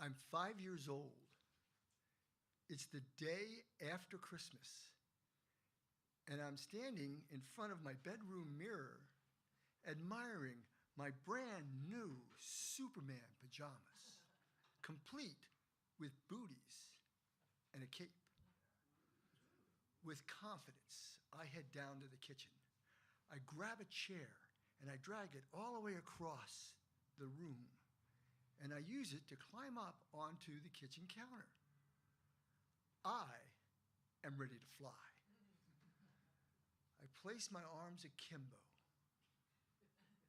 I'm 5 years old. It's the day after Christmas, and I'm standing in front of my bedroom mirror, admiring my brand new Superman pajamas, complete with booties and a cape. With confidence, I head down to the kitchen. I grab a chair and I drag it all the way across the room, and I use it to climb up onto the kitchen counter. I am ready to fly. I place my arms akimbo,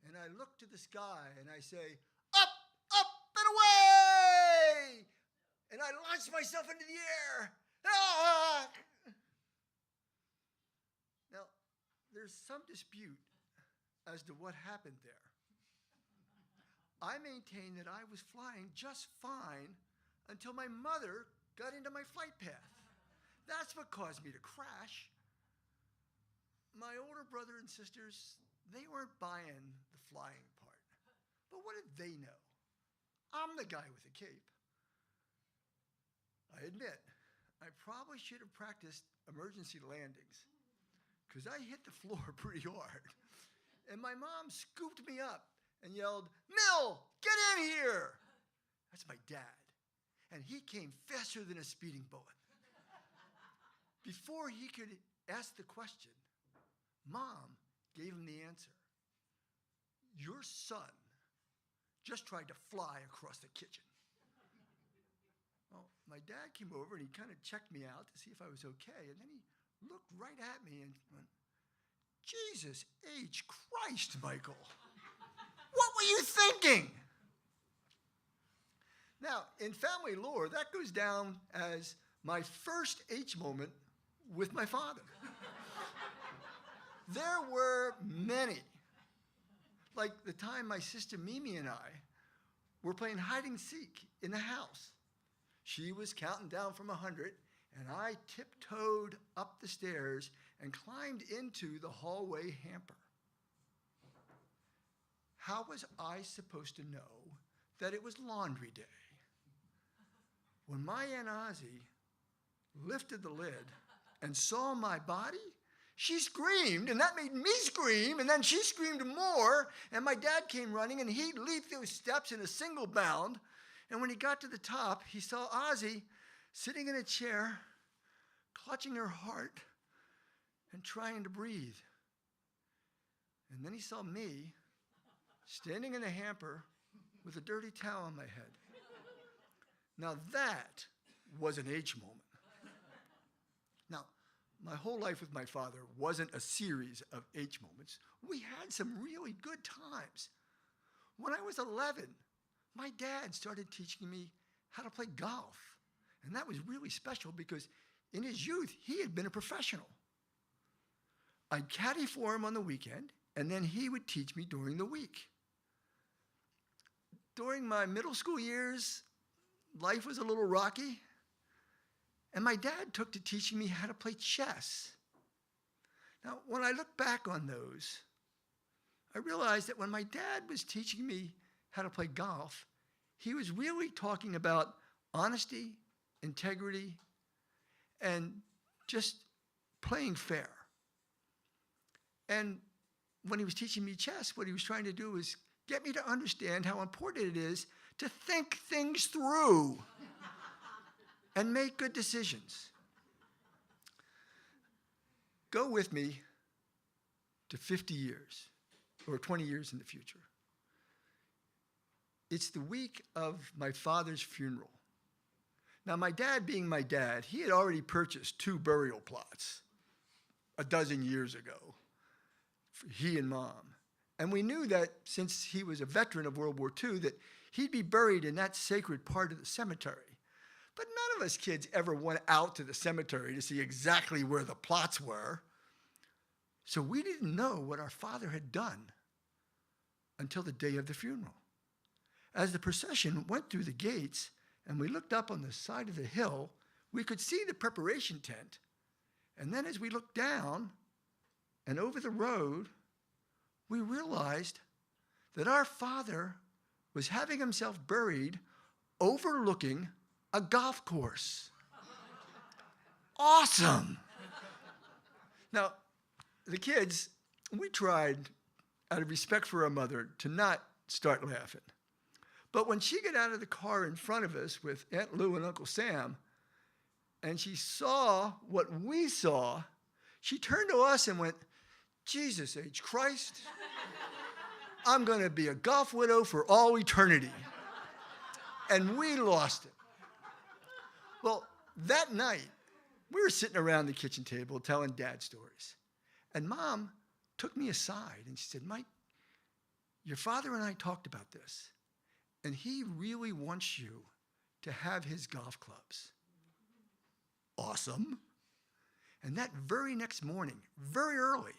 and I look to the sky and I say, up, up, and away! And I launch myself into the air. Ah! Now, there's some dispute as to what happened there. I maintain that I was flying just fine until my mother got into my flight path. That's what caused me to crash. My older brother and sisters, they weren't buying the flying part. But what did they know? I'm the guy with the cape. I admit, I probably should have practiced emergency landings, because I hit the floor pretty hard. And my mom scooped me up and yelled, "Mill, get in here!" That's my dad. And he came faster than a speeding bullet. Before he could ask the question, Mom gave him the answer. Your son just tried to fly across the kitchen. Well, my dad came over and he kind of checked me out to see if I was okay. And then he looked right at me and went, "Jesus H. Christ, Michael. What were you thinking?" Now, in family lore, that goes down as my first H moment with my father. There were many. Like the time my sister Mimi and I were playing hide and seek in the house. She was counting down from 100, and I tiptoed up the stairs and climbed into the hallway hamper. How was I supposed to know that it was laundry day? When my Aunt Ozzie lifted the lid and saw my body, she screamed, and that made me scream, and then she screamed more, and my dad came running, and he leaped those steps in a single bound, and when he got to the top, he saw Ozzie sitting in a chair, clutching her heart and trying to breathe. And then he saw me standing in a hamper with a dirty towel on my head. Now that was an H moment. Now, my whole life with my father wasn't a series of H moments. We had some really good times. When I was 11, my dad started teaching me how to play golf. And that was really special because in his youth, he had been a professional. I'd caddy for him on the weekend, and then he would teach me during the week. During my middle school years, life was a little rocky, and my dad took to teaching me how to play chess. Now, when I look back on those, I realized that when my dad was teaching me how to play golf, he was really talking about honesty, integrity, and just playing fair. And when he was teaching me chess, what he was trying to do was get me to understand how important it is to think things through and make good decisions. Go with me to 50 years or 20 years in the future. It's the week of my father's funeral. Now, my dad being my dad, he had already purchased 2 burial plots a dozen years ago for he and Mom. And we knew that since he was a veteran of World War II, that he'd be buried in that sacred part of the cemetery. But none of us kids ever went out to the cemetery to see exactly where the plots were. So we didn't know what our father had done until the day of the funeral. As the procession went through the gates and we looked up on the side of the hill, we could see the preparation tent. And then as we looked down and over the road, we realized that our father was having himself buried overlooking a golf course. Awesome. Now, the kids, we tried, out of respect for our mother, to not start laughing. But when she got out of the car in front of us with Aunt Lou and Uncle Sam, and she saw what we saw, she turned to us and went, Jesus H. Christ, I'm going to be a golf widow for all eternity. And we lost it. Well, that night, we were sitting around the kitchen table telling Dad stories. And Mom took me aside and she said, Mike, your father and I talked about this, and he really wants you to have his golf clubs. Awesome. And that very next morning, very early,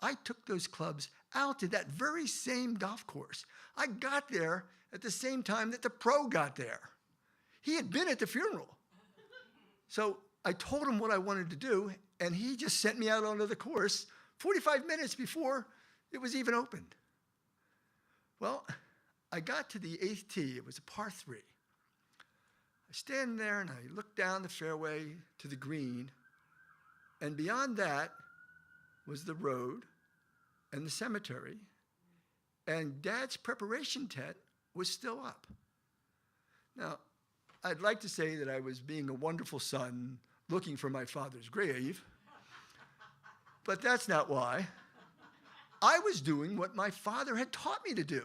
I took those clubs out to that very same golf course. I got there at the same time that the pro got there. He had been at the funeral. So I told him what I wanted to do, and he just sent me out onto the course 45 minutes before it was even opened. Well, I got to the 8th tee. It was a par 3. I stand there and I look down the fairway to the green, and beyond that was the road and the cemetery, and Dad's preparation tent was still up. Now, I'd like to say that I was being a wonderful son looking for my father's grave, but that's not why. I was doing what my father had taught me to do.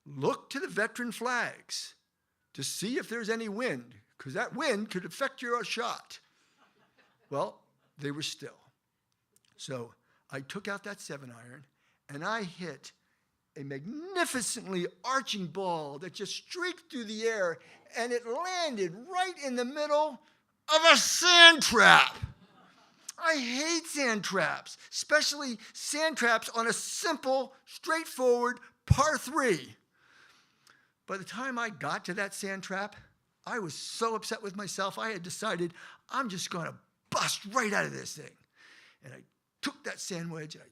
Look to the veteran flags to see if there's any wind, because that wind could affect your shot. Well, they were still. So I took out that 7-iron, and I hit a magnificently arching ball that just streaked through the air, and it landed right in the middle of a sand trap. I hate sand traps, especially sand traps on a simple, straightforward par 3. By the time I got to that sand trap, I was so upset with myself, I had decided I'm just going to bust right out of this thing. And I took that sand wedge, and I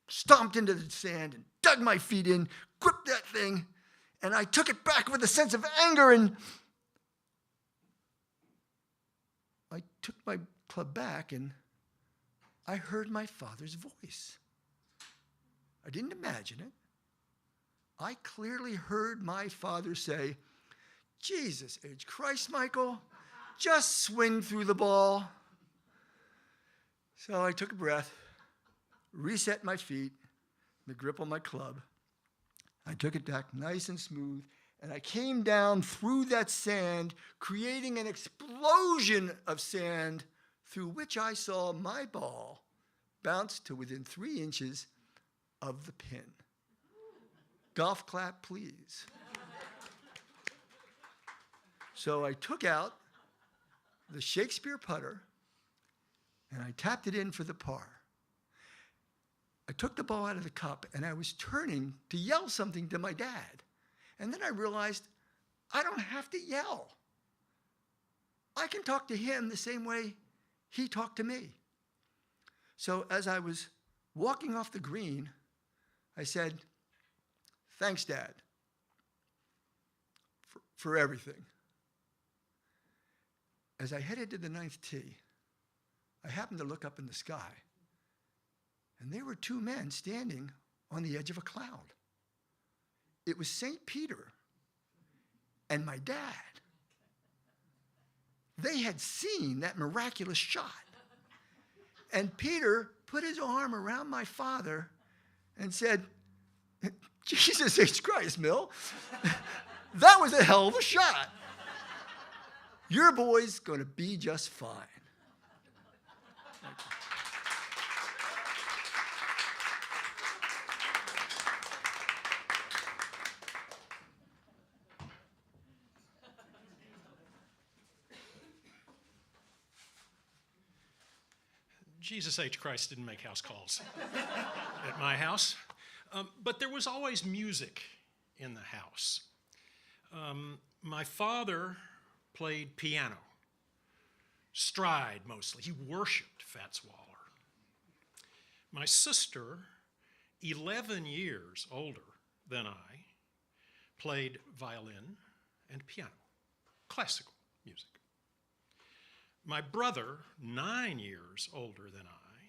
stomped into the sand and dug my feet in, gripped that thing, and I took it back with a sense of anger, and I took my club back, and I heard my father's voice. I didn't imagine it. I clearly heard my father say, Jesus H. Christ, Michael, just swing through the ball. So I took a breath, reset my feet, the grip on my club. I took it back nice and smooth, and I came down through that sand, creating an explosion of sand through which I saw my ball bounce to within 3 inches of the pin. Golf clap, please. So I took out the Shakespeare putter, and I tapped it in for the par. I took the ball out of the cup, and I was turning to yell something to my dad. And then I realized I don't have to yell. I can talk to him the same way he talked to me. So as I was walking off the green, I said, thanks, Dad, for everything. As I headed to the 9th tee, I happened to look up in the sky, and there were 2 men standing on the edge of a cloud. It was St. Peter and my dad. They had seen that miraculous shot. And Peter put his arm around my father and said, Jesus H. Christ, Mill, that was a hell of a shot. Your boy's going to be just fine. Thank you. Jesus H. Christ didn't make house calls at my house, but there was always music in the house. My father played piano, stride mostly. He worshiped Fats Waller. My sister, 11 years older than I, played violin and piano, classical music. My brother, 9 years older than I,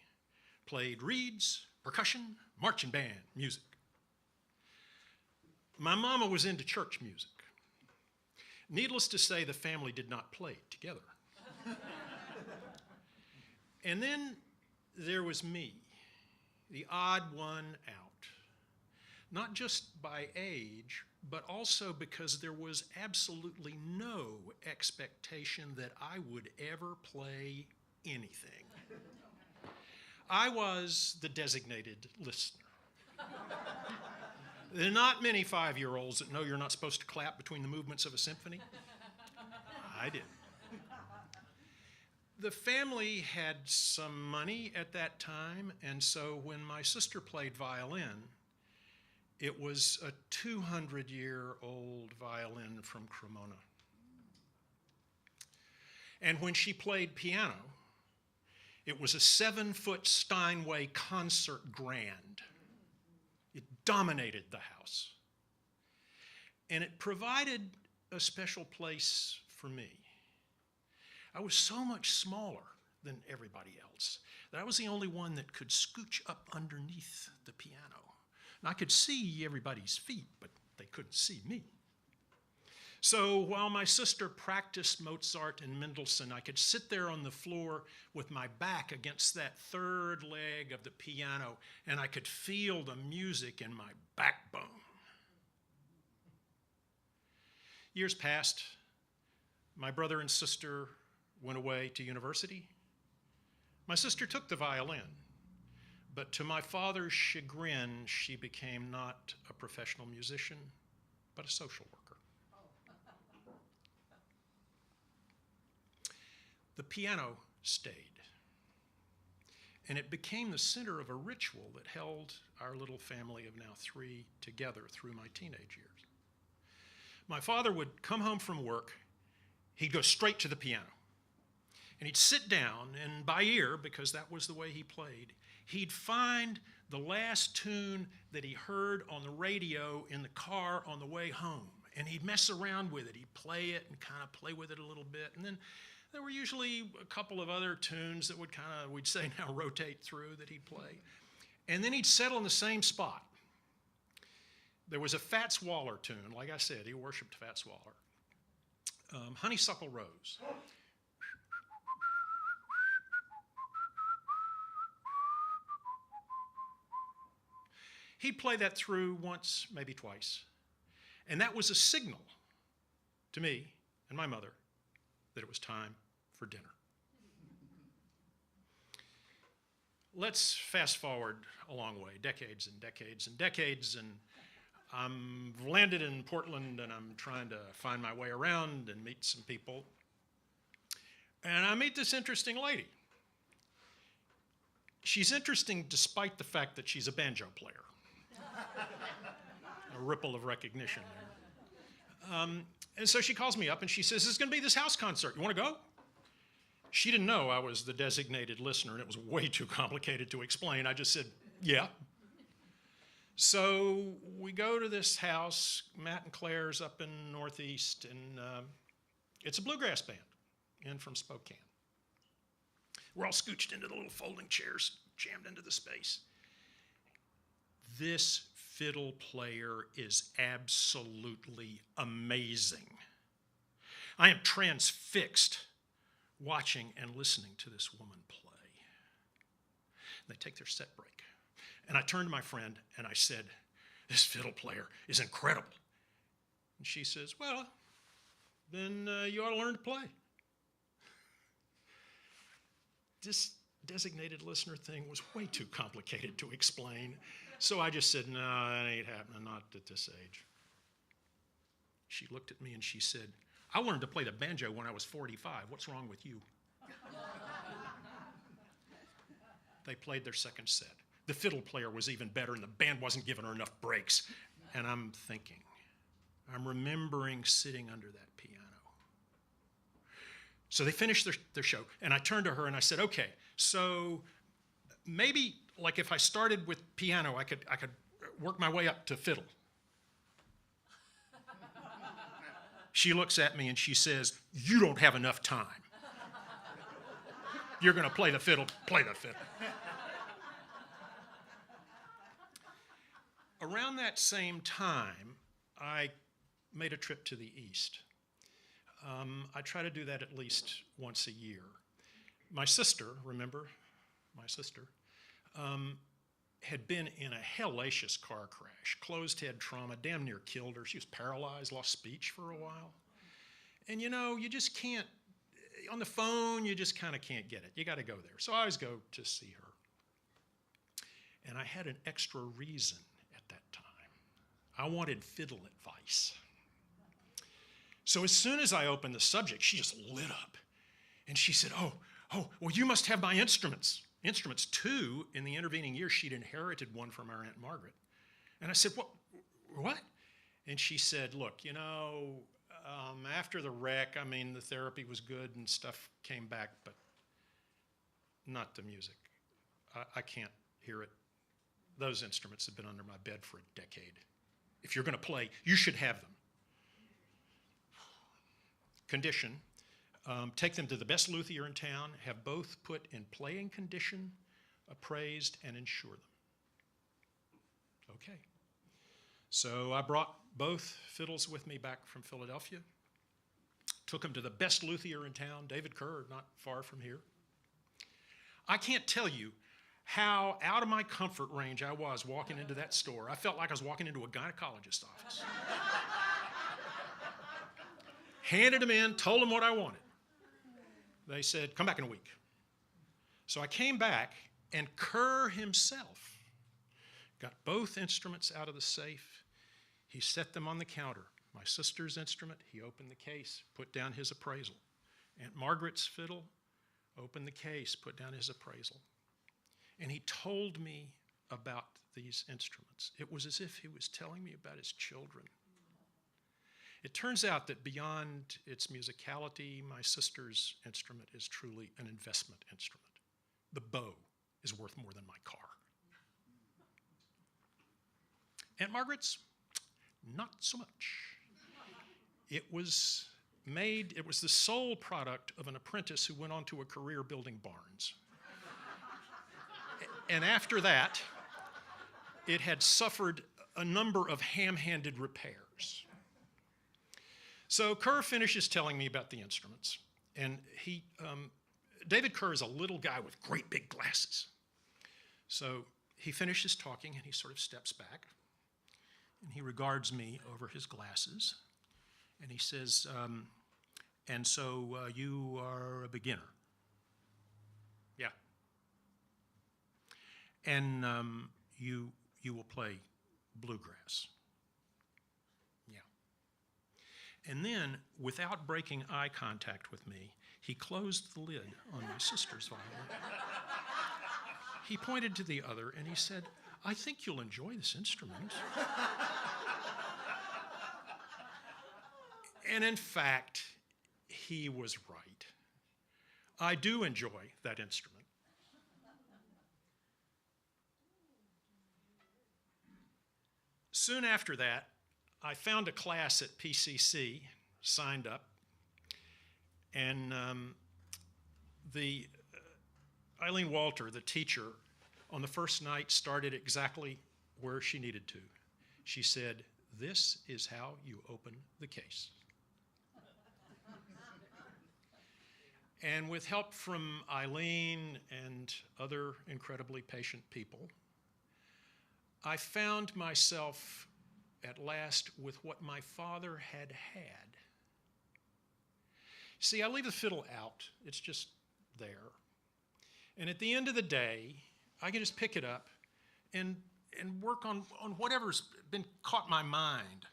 played reeds, percussion, marching band music. My mama was into church music. Needless to say, the family did not play together. And then there was me, the odd one out, not just by age, but also because there was absolutely no expectation that I would ever play anything. I was the designated listener. There are not many 5-year-olds that know you're not supposed to clap between the movements of a symphony. I did. The family had some money at that time, and so when my sister played violin, it was a 200-year-old violin from Cremona. And when she played piano, it was a 7-foot Steinway concert grand. It dominated the house. And it provided a special place for me. I was so much smaller than everybody else that I was the only one that could scooch up underneath the piano. And I could see everybody's feet, but they couldn't see me. So while my sister practiced Mozart and Mendelssohn, I could sit there on the floor with my back against that third leg of the piano, and I could feel the music in my backbone. Years passed. My brother and sister went away to university. My sister took the violin, but to my father's chagrin, she became not a professional musician, but a social worker. The piano stayed, and it became the center of a ritual that held our little family of now 3 together through my teenage years. My father would come home from work, he'd go straight to the piano, and he'd sit down, and by ear, because that was the way he played, he'd find the last tune that he heard on the radio in the car on the way home, and he'd mess around with it. He'd play it and kind of play with it a little bit, and then there were usually a couple of other tunes that would we'd say now rotate through that he'd play. And then he'd settle in the same spot. There was a Fats Waller tune. Like I said, he worshiped Fats Waller. Honeysuckle Rose. He'd play that through once, maybe twice. And that was a signal to me and my mother that it was time for dinner. Let's fast forward a long way, decades and decades and decades, and I'm landed in Portland, and I'm trying to find my way around and meet some people. And I meet this interesting lady. She's interesting despite the fact that she's a banjo player. A ripple of recognition there. And so she calls me up and she says, "There's going to be this house concert. You want to go?" She didn't know I was the designated listener, and it was way too complicated to explain. I just said, yeah. So we go to this house, Matt and Claire's up in Northeast, and it's a bluegrass band in from Spokane. We're all scooched into the little folding chairs, jammed into the space. This fiddle player is absolutely amazing. I am transfixed watching and listening to this woman play. They take their set break. And I turned to my friend and I said, "This fiddle player is incredible." And she says, "Well, then you ought to learn to play." This designated listener thing was way too complicated to explain. So I just said, "No, that ain't happening, not at this age." She looked at me and she said, "I learned to play the banjo when I was 45. What's wrong with you?" They played their second set. The fiddle player was even better and the band wasn't giving her enough breaks. And I'm thinking, I'm remembering sitting under that piano. So they finished their show, and I turned to her and I said, "Okay, so maybe like if I started with piano, I could work my way up to fiddle." she looks at me and she says, "You don't have enough time. You're going to play the fiddle, play the fiddle." Around that same time, I made a trip to the East. I try to do that at least once a year. My sister, remember, my sister, had been in a hellacious car crash, closed head trauma, damn near killed her. She was paralyzed, lost speech for a while. And you know, you just can't, on the phone, you just kind of can't get it. You got to go there. So I always go to see her. And I had an extra reason at that time. I wanted fiddle advice. So as soon as I opened the subject, she just lit up. And she said, oh, well, you must have my instruments. Instruments, too. In the intervening years, she'd inherited one from our Aunt Margaret. And I said, what? And she said, look, you know, after the wreck, I mean, the therapy was good and stuff came back, but not the music. I can't hear it. Those instruments have been under my bed for a decade. If you're going to play, you should have them. Condition. Take them to the best luthier in town, have both put in playing condition, appraised, and insure them. Okay. So I brought both fiddles with me back from Philadelphia, took them to the best luthier in town, David Kerr, not far from here. I can't tell you how out of my comfort range I was walking into that store. I felt like I was walking into a gynecologist's office. Handed them in, told them what I wanted. They said, come back in a week. So I came back, and Kerr himself got both instruments out of the safe. He set them on the counter. My sister's instrument, he opened the case, put down his appraisal. Aunt Margaret's fiddle, opened the case, put down his appraisal. And he told me about these instruments. It was as if he was telling me about his children. It turns out that beyond its musicality, my sister's instrument is truly an investment instrument. The bow is worth more than my car. Aunt Margaret's, not so much. It was the sole product of an apprentice who went on to a career building barns. And after that, it had suffered a number of ham-handed repairs. So Kerr finishes telling me about the instruments, and David Kerr is a little guy with great big glasses. So he finishes talking, and he sort of steps back, and he regards me over his glasses, and he says, and so you are a beginner? Yeah. And you will play bluegrass? Yeah. And then, without breaking eye contact with me, he closed the lid on my sister's violin. He pointed to the other and he said, I think you'll enjoy this instrument. And in fact, he was right. I do enjoy that instrument. Soon after that, I found a class at PCC, signed up, and Eileen Walter, the teacher, on the first night started exactly where she needed to. She said, this is how you open the case. And with help from Eileen and other incredibly patient people, I found myself at last with what my father had had. See, I leave the fiddle out. It's just there. And at the end of the day, I can just pick it up and work on whatever's been caught my mind.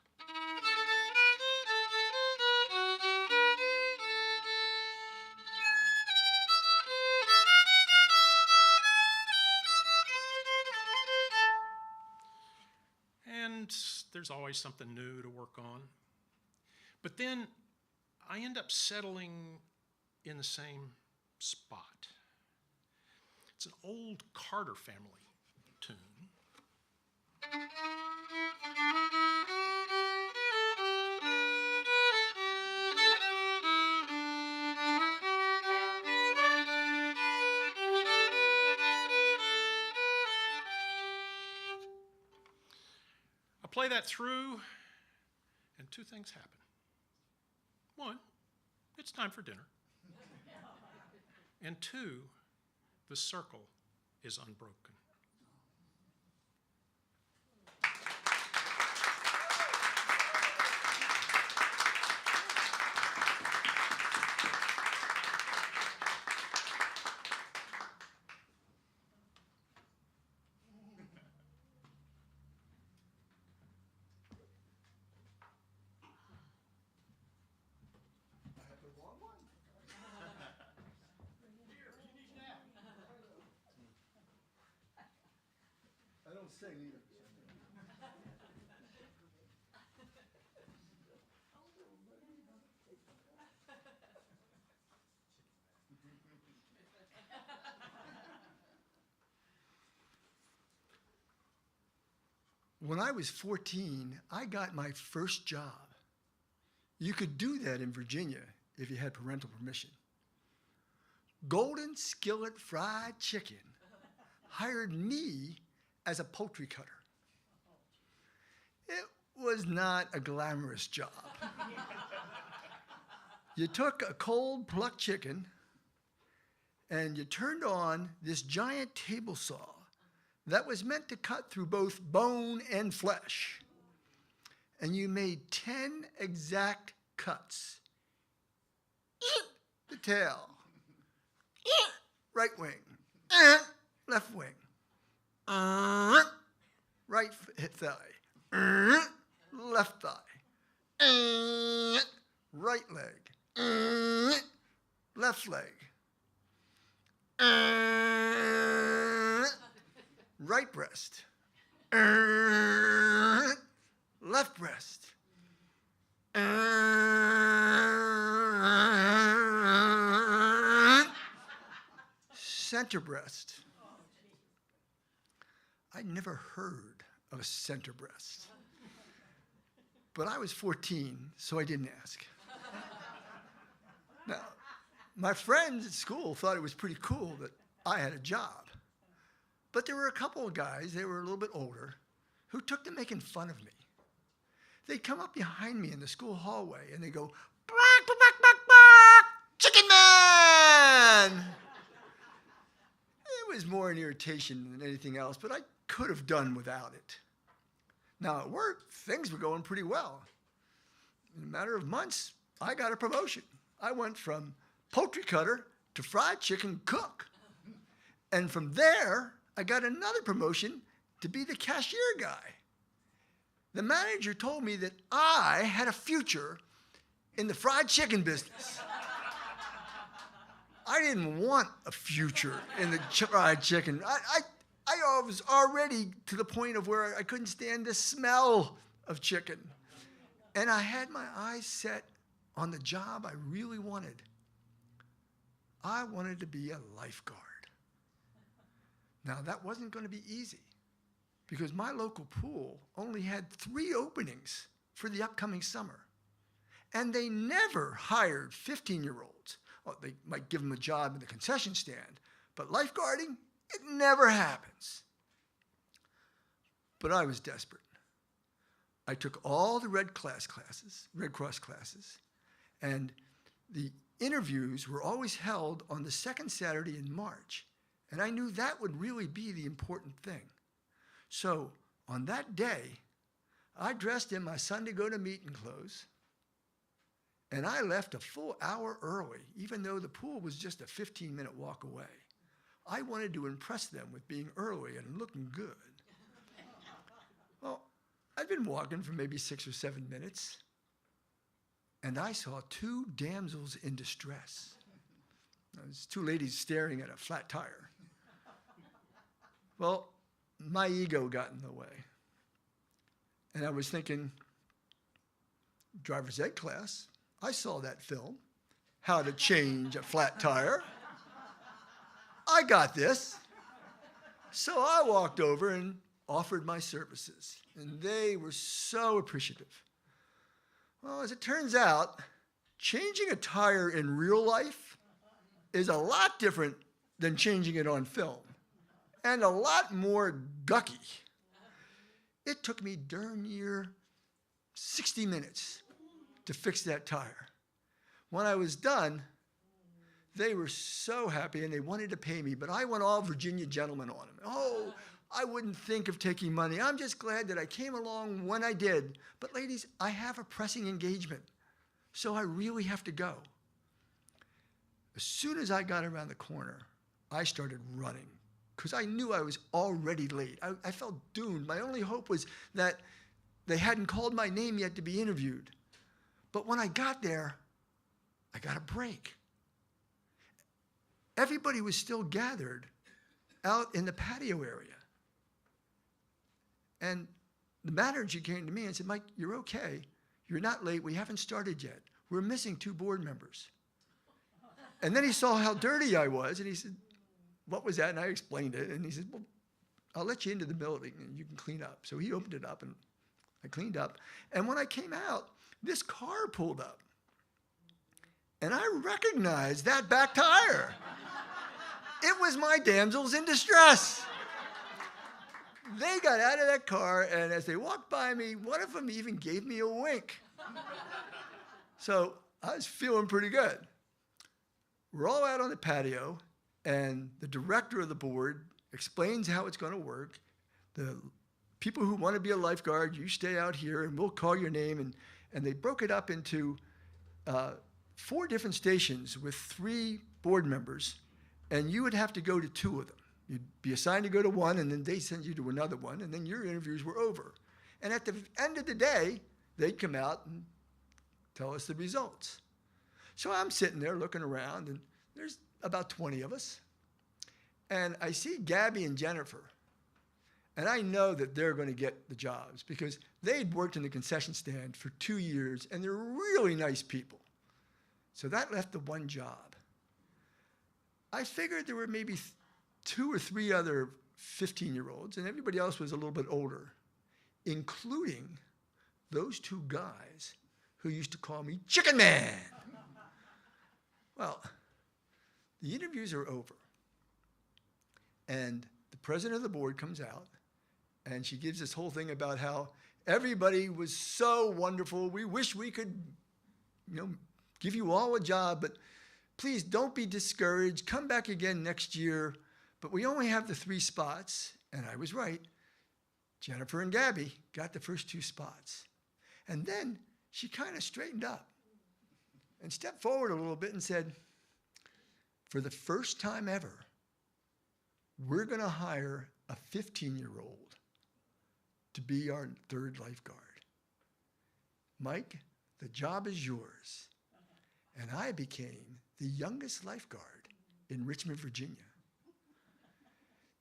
And there's always something new to work on. But then I end up settling in the same spot. It's an old Carter family tune. play that through, and two things happen. One, it's time for dinner. And two, the circle is unbroken. I don't sing either. When I was 14, I got my first job. You could do that in Virginia if you had parental permission. Golden Skillet Fried Chicken hired me as a poultry cutter. It was not a glamorous job. You took a cold plucked chicken and you turned on this giant table saw that was meant to cut through both bone and flesh. And you made 10 exact cuts. The tail, right wing, left wing, right thigh, left thigh, right leg, left leg, right breast, left breast, center breast. I'd never heard of a center breast. But I was 14, so I didn't ask. Now, my friends at school thought it was pretty cool that I had a job. But there were a couple of guys, they were a little bit older, who took to making fun of me. They'd come up behind me in the school hallway and they'd go, "Bark, bark, bark, bark, bark, Chicken Man!" It was more an irritation than anything else, but I could have done without it. Now at work, things were going pretty well. In a matter of months, I got a promotion. I went from poultry cutter to fried chicken cook. And from there, I got another promotion to be the cashier guy. The manager told me that I had a future in the fried chicken business. I didn't want a future in the fried chicken. I was already to the point of where I couldn't stand the smell of chicken. And I had my eyes set on the job I really wanted. I wanted to be a lifeguard. Now, that wasn't going to be easy because my local pool only had 3 openings for the upcoming summer. And they never hired 15-year-olds. Well, they might give them a job in the concession stand, but lifeguarding, it never happens. But I was desperate. I took all the Red Cross classes, and the interviews were always held on the second Saturday in March. And I knew that would really be the important thing. So on that day, I dressed in my Sunday go-to-meeting clothes, and I left a full hour early, even though the pool was just a 15-minute walk away. I wanted to impress them with being early and looking good. Well, I'd been walking for maybe 6 or 7 minutes, and I saw 2 damsels in distress. There's 2 ladies staring at a flat tire. Well, my ego got in the way. And I was thinking, driver's ed class, I saw that film, How to Change a Flat Tire. I got this. So I walked over and offered my services, and they were so appreciative. Well, as it turns out, changing a tire in real life is a lot different than changing it on film, and a lot more gucky. it took me darn near 60 minutes to fix that tire. When I was done, they were so happy and they wanted to pay me, but I went all Virginia gentleman on them. Oh, I wouldn't think of taking money. I'm just glad that I came along when I did. But ladies, I have a pressing engagement, so I really have to go. As soon as I got around the corner, I started running because I knew I was already late. I felt doomed. My only hope was that they hadn't called my name yet to be interviewed. But when I got there, I got a break. Everybody was still gathered out in the patio area. And the manager came to me and said, Mike, you're okay. You're not late. We haven't started yet. We're missing 2 board members. And then he saw how dirty I was, and he said, what was that? And I explained it. And he said, well, I'll let you into the building, and you can clean up. So he opened it up, and I cleaned up. And when I came out, this car pulled up. And I recognized that back tire. It was my damsels in distress. They got out of that car, and as they walked by me, one of them even gave me a wink. So I was feeling pretty good. We're all out on the patio, and the director of the board explains how it's going to work. The people who want to be a lifeguard, you stay out here, and we'll call your name. And they broke it up into 4 different stations with 3 board members, and you would have to go to 2 of them. You'd be assigned to go to one, and then they send you to another one, and then your interviews were over. And at the end of the day, they'd come out and tell us the results. So I'm sitting there looking around, and there's about 20 of us. And I see Gabby and Jennifer, and I know that they're going to get the jobs because they'd worked in the concession stand for 2 years, and they're really nice people. So that left the one job. I figured there were maybe 2 or 3 other 15-year-olds, and everybody else was a little bit older, including those 2 guys who used to call me Chicken Man. Well, the interviews are over, and the president of the board comes out, and she gives this whole thing about how everybody was so wonderful. We wish we could, give you all a job, but please don't be discouraged. Come back again next year. But we only have the 3 spots, and I was right. Jennifer and Gabby got the first 2 spots. And then she kind of straightened up and stepped forward a little bit and said, for the first time ever, we're going to hire a 15-year-old to be our 3rd lifeguard. Mike, the job is yours. And I became the youngest lifeguard in Richmond, Virginia.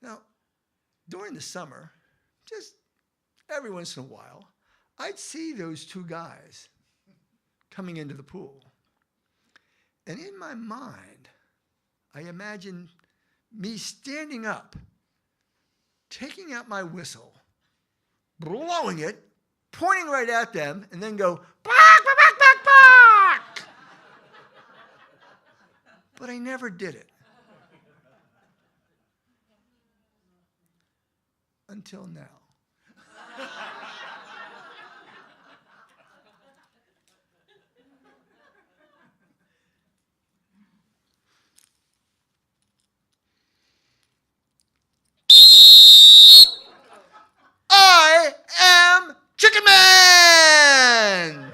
Now, during the summer, just every once in a while, I'd see those 2 guys coming into the pool. And in my mind, I imagined me standing up, taking out my whistle, blowing it, pointing right at them, and then go, bark, bark, bark, bark, bark. But I never did it. Until now. I am Chicken Man!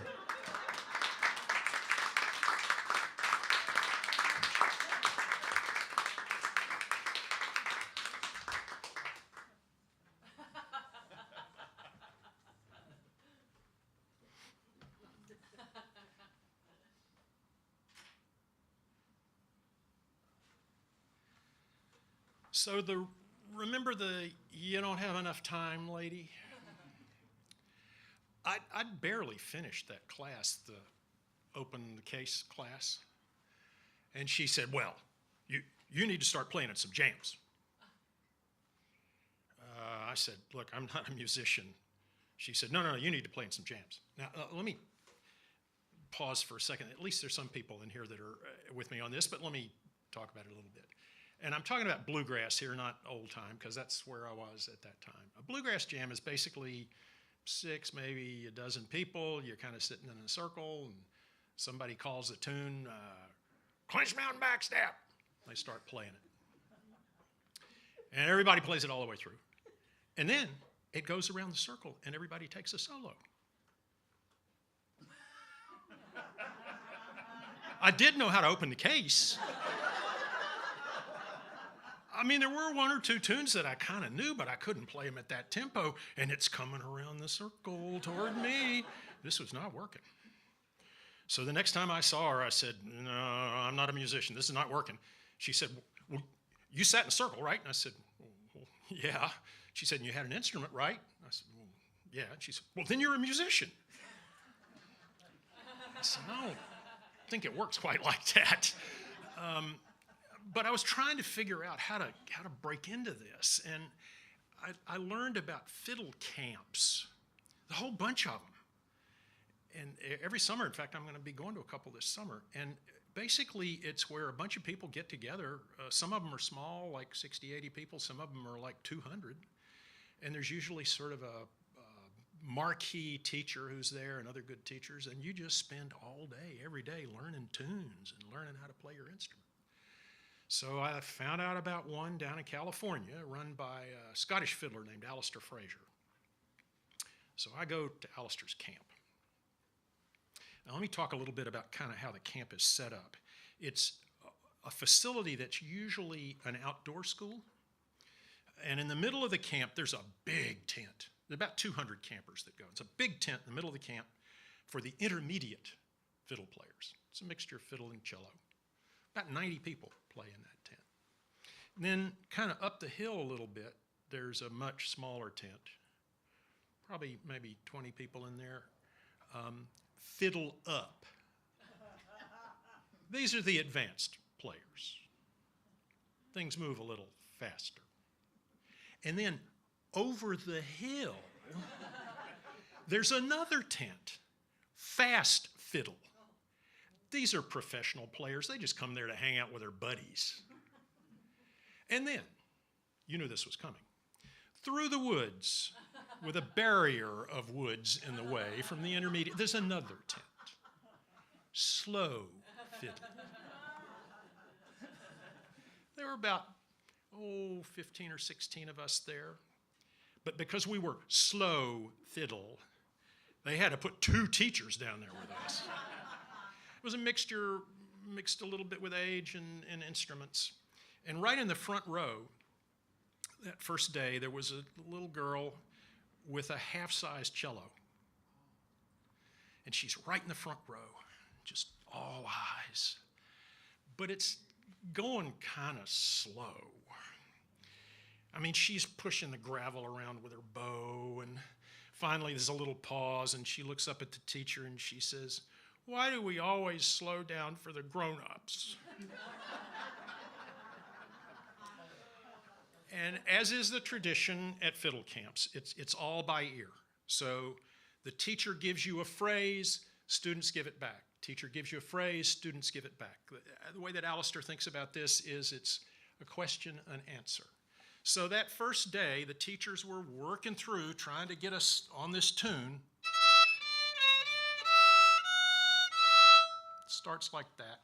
So remember the you don't have enough time lady? I'd barely finished that class, the open the case class. And she said, well, you need to start playing at some jams. I said, look, I'm not a musician. She said, no, you need to play in some jams. Now, let me pause for a second. At least there's some people in here that are with me on this, but let me talk about it a little bit. And I'm talking about bluegrass here, not old time, because that's where I was at that time. A bluegrass jam is basically 6, maybe a dozen people. You're kind of sitting in a circle, and somebody calls a tune, Clinch Mountain Backstep. They start playing it. And everybody plays it all the way through. And then it goes around the circle, and everybody takes a solo. I did know how to open the case. I mean, there were 1 or 2 tunes that I kind of knew, but I couldn't play them at that tempo, and it's coming around the circle toward me. This was not working. So the next time I saw her, I said, no, I'm not a musician. This is not working. She said, well, you sat in a circle, right? And I said, well, yeah. She said, and you had an instrument, right? I said, well, yeah. And she said, well, then you're a musician. I said, no, I don't think it works quite like that. But I was trying to figure out how to break into this. And I learned about fiddle camps, a whole bunch of them. And every summer, in fact, I'm going to be going to a couple this summer. And basically, it's where a bunch of people get together. Some of them are small, like 60, 80 people. Some of them are like 200. And there's usually sort of a marquee teacher who's there and other good teachers. And you just spend all day, every day, learning tunes and learning how to play your instrument. So I found out about one down in California run by a Scottish fiddler named Alistair Fraser. So I go to Alistair's camp. Now let me talk a little bit about kind of how the camp is set up. It's a facility that's usually an outdoor school. And in the middle of the camp, there's a big tent. There's about 200 campers that go. It's a big tent in the middle of the camp for the intermediate fiddle players. It's a mixture of fiddle and cello. About 90 people play in that tent. And then kind of up the hill a little bit, there's a much smaller tent. Probably maybe 20 people in there. Fiddle up. These are the advanced players. Things move a little faster. And then over the hill, there's another tent, fast fiddle. These are professional players. They just come there to hang out with their buddies. And then, you knew this was coming, through the woods, with a barrier of woods in the way from the intermediate, there's another tent, slow fiddle. There were about, 15 or 16 of us there. But because we were slow fiddle, they had to put 2 teachers down there with us. It was a mixture, mixed a little bit with age and instruments. And right in the front row, that first day, there was a little girl with a half-sized cello. And she's right in the front row, just all eyes. But it's going kind of slow. I mean, she's pushing the gravel around with her bow, and finally there's a little pause, and she looks up at the teacher and she says, "Why do we always slow down for the grown-ups?" And as is the tradition at fiddle camps, it's all by ear. So the teacher gives you a phrase, students give it back. Teacher gives you a phrase, students give it back. The way that Alistair thinks about this is it's a question and answer. So that first day, the teachers were working through trying to get us on this tune. It starts like that.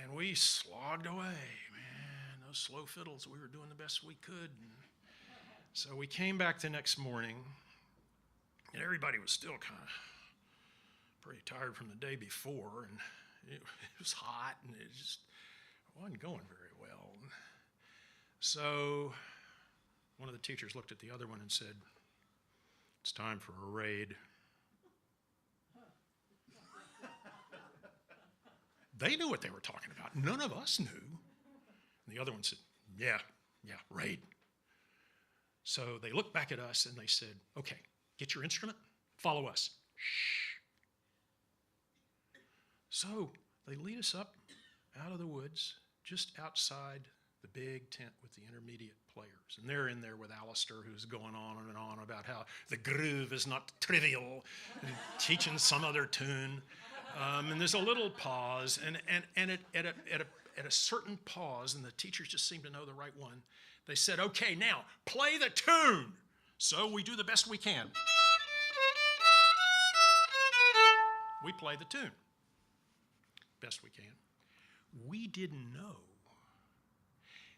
And we slogged away, man. Those slow fiddles, we were doing the best we could. And so we came back the next morning, and everybody was still kind of pretty tired from the day before, and it was hot, and it just wasn't going very well. So one of the teachers looked at the other one and said, "It's time for a raid." They knew what they were talking about. None of us knew. And the other one said, yeah, raid. So they looked back at us and they said, "Okay, get your instrument, follow us." Shh. So they lead us up out of the woods, just outside the big tent with the intermediate players. And they're in there with Alistair, who's going on and on about how the groove is not trivial, and teaching some other tune. And there's a little pause, and at a certain pause, and the teachers just seemed to know the right one, they said, okay, now play the tune. So we do the best we can. We play the tune best we can. We didn't know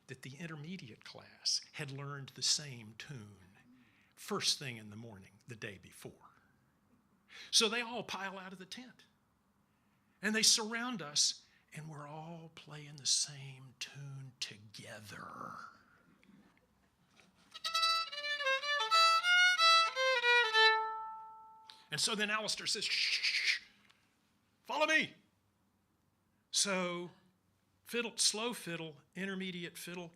that the intermediate class had learned the same tune first thing in the morning the day before. So they all pile out of the tent, and they surround us, and we're all playing the same tune together. And so then Alistair says, shh, follow me. So fiddle, slow fiddle, intermediate fiddle,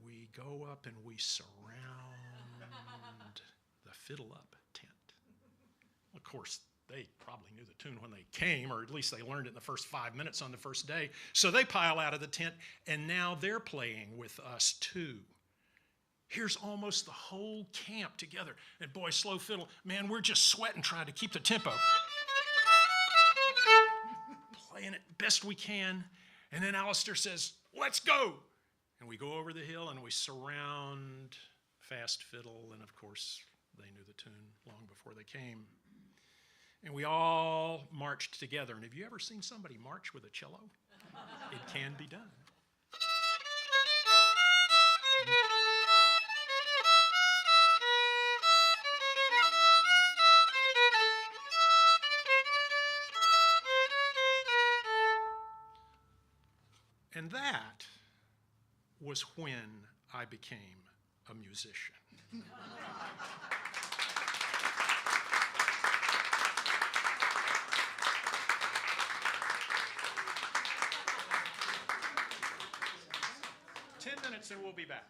we go up and we surround the fiddle up tent. Of course, they probably knew the tune when they came, or at least they learned it in the first 5 minutes on the first day. So they pile out of the tent, and now they're playing with us too. Here's almost the whole camp together. And boy, slow fiddle, man, we're just sweating trying to keep the tempo. Playing it best we can. And then Alistair says, let's go. And we go over the hill and we surround fast fiddle. And of course, they knew the tune long before they came. And we all marched together. And have you ever seen somebody march with a cello? It can be done. And that was when I became a musician. Ten minutes and we'll be back.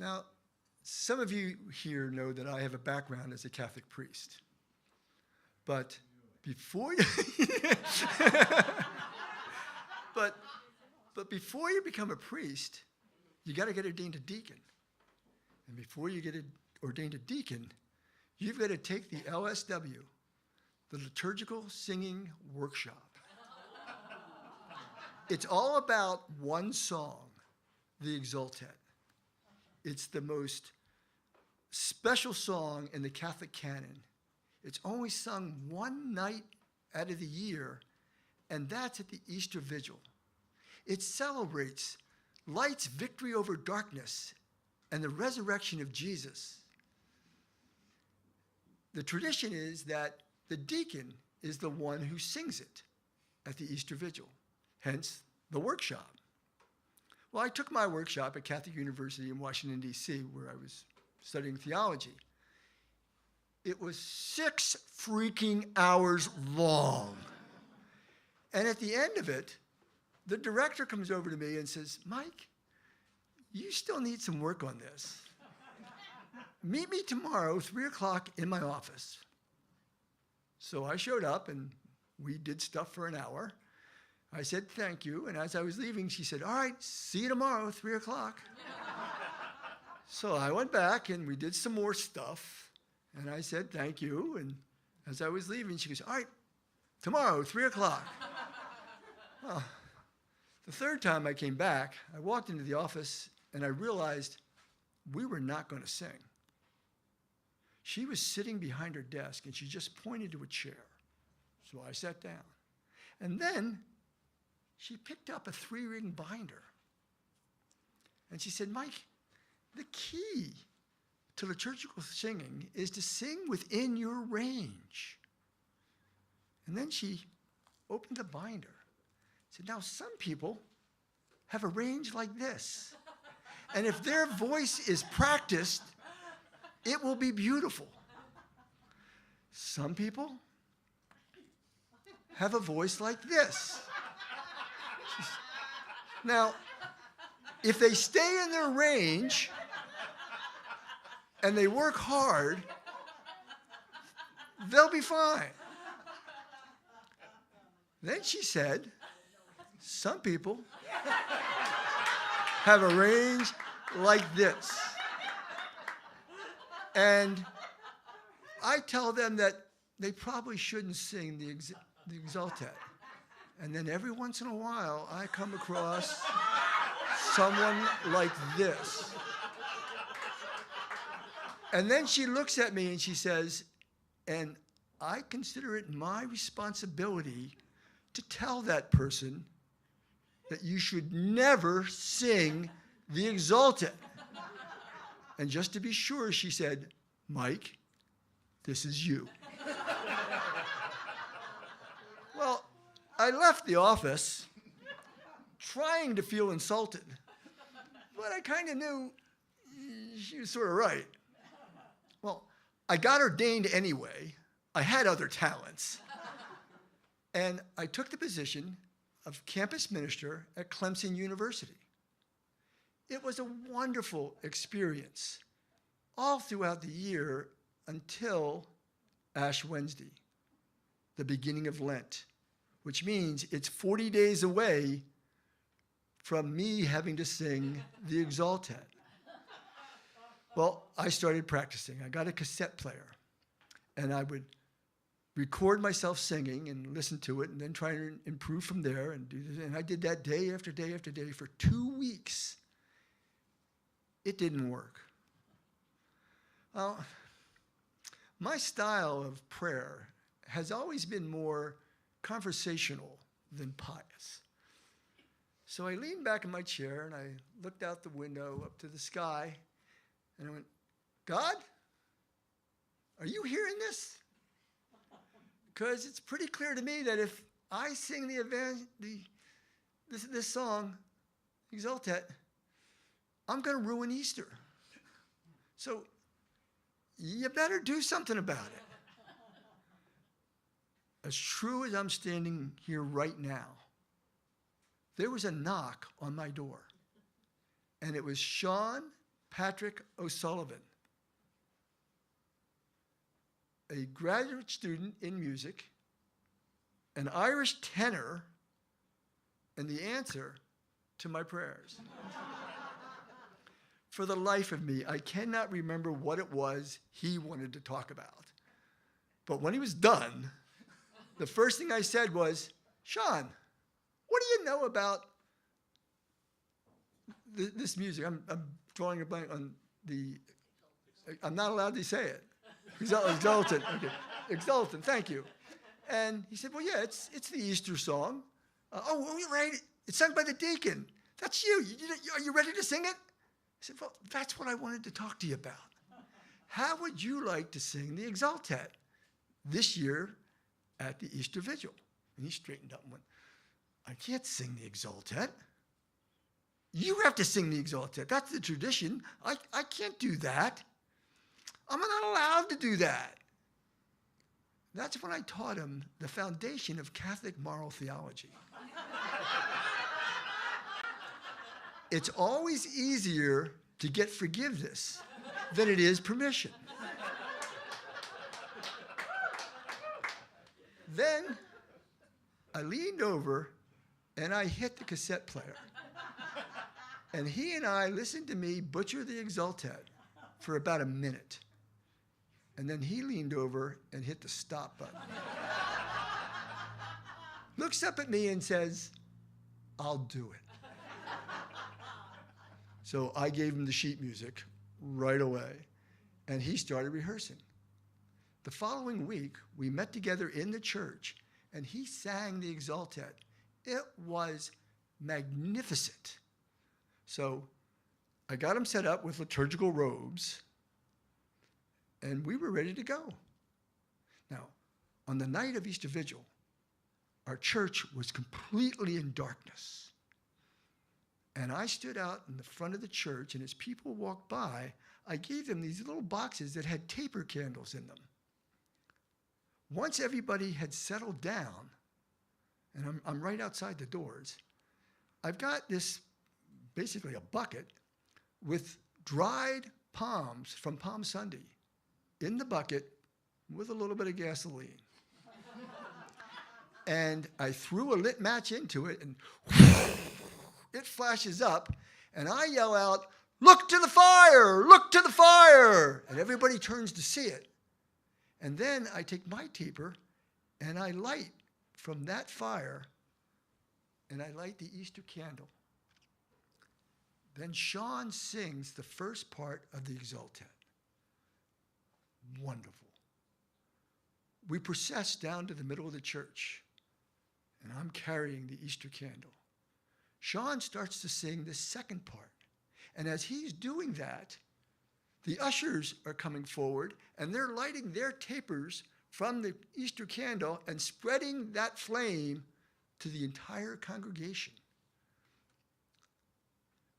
Now, some of you here know that I have a background as a Catholic priest. But before you, but before you become a priest, you got to get ordained a deacon. And before you get ordained a deacon, you've got to take the LSW, the Liturgical Singing Workshop. It's all about one song, the Exultet. It's the most special song in the Catholic canon. It's only sung one night out of the year, and that's at the Easter Vigil. It celebrates light's victory over darkness and the resurrection of Jesus. The tradition is that the deacon is the one who sings it at the Easter Vigil, hence the workshop. Well, I took my workshop at Catholic University in Washington, D.C., where I was studying theology. It was 6 freaking hours long. And at the end of it, the director comes over to me and says, Mike, you still need some work on this. Meet me tomorrow, 3 o'clock in my office. So I showed up and we did stuff for an hour. I said, thank you. And as I was leaving, she said, all right, see you tomorrow, 3 o'clock. So I went back and we did some more stuff. And I said, thank you. And as I was leaving, she goes, all right, tomorrow, 3 o'clock. Well, the third time I came back, I walked into the office and I realized we were not going to sing. She was sitting behind her desk and she just pointed to a chair. So I sat down. And then she picked up a 3-ring binder. And she said, Mike, the key to liturgical singing is to sing within your range. And then she opened the binder. Said, now some people have a range like this. And if their voice is practiced, it will be beautiful. Some people have a voice like this. Now, if they stay in their range and they work hard, they'll be fine. Then she said, some people have a range like this. And I tell them that they probably shouldn't sing the Exultet. And then every once in a while, I come across someone like this. And then she looks at me and she says, and I consider it my responsibility to tell that person that you should never sing the Exultet. And just to be sure, she said, Mike, this is you. Well, I left the office trying to feel insulted, but I kind of knew she was sort of right. Well, I got ordained anyway. I had other talents. And I took the position of campus minister at Clemson University. It was a wonderful experience all throughout the year until Ash Wednesday, the beginning of Lent, which means it's 40 days away from me having to sing the Exultet. Well, I started practicing. I got a cassette player, and I would record myself singing and listen to it and then try to improve from there and do this. And I did that day after day after day for 2 weeks. It didn't work. Well, my style of prayer has always been more conversational than pious. So I leaned back in my chair and I looked out the window up to the sky and I went, God, are you hearing this? Because it's pretty clear to me that if I sing this song, Exultet, I'm going to ruin Easter. So you better do something about it. As true as I'm standing here right now, there was a knock on my door. And it was Sean Patrick O'Sullivan, a graduate student in music, an Irish tenor, and the answer to my prayers. For the life of me, I cannot remember what it was he wanted to talk about. But when he was done, the first thing I said was, Sean, what do you know about this music? I'm drawing a blank on I'm not allowed to say it. Exultant. Okay. Exultant, thank you. And he said, well, yeah, it's the Easter song. You're right. It's sung by the deacon. That's you. Are you ready to sing it? I said, well, that's what I wanted to talk to you about. How would you like to sing the Exultet this year at the Easter Vigil? And he straightened up and went, I can't sing the Exultet. You have to sing the Exultet. That's the tradition. I can't do that. I'm not allowed to do that. That's when I taught him the foundation of Catholic moral theology. It's always easier to get forgiveness than it is permission. Then I leaned over and I hit the cassette player. And he and I listened to me butcher the Exultet for about a minute. And then he leaned over and hit the stop button. Looks up at me and says, I'll do it. So I gave him the sheet music right away, and he started rehearsing. The following week, we met together in the church, and he sang the Exultet. It was magnificent. So I got him set up with liturgical robes, and we were ready to go. Now, on the night of Easter Vigil, our church was completely in darkness. And I stood out in the front of the church, and as people walked by, I gave them these little boxes that had taper candles in them. Once everybody had settled down, and I'm right outside the doors, I've got this, basically a bucket, with dried palms from Palm Sunday in the bucket with a little bit of gasoline. And I threw a lit match into it, and it flashes up, and I yell out, look to the fire, look to the fire. And everybody turns to see it. And then I take my taper, and I light from that fire, and I light the Easter candle. Then Sean sings the first part of the Exultet. Wonderful. We process down to the middle of the church, and I'm carrying the Easter candle. Sean starts to sing the second part. And as he's doing that, the ushers are coming forward, and they're lighting their tapers from the Easter candle and spreading that flame to the entire congregation.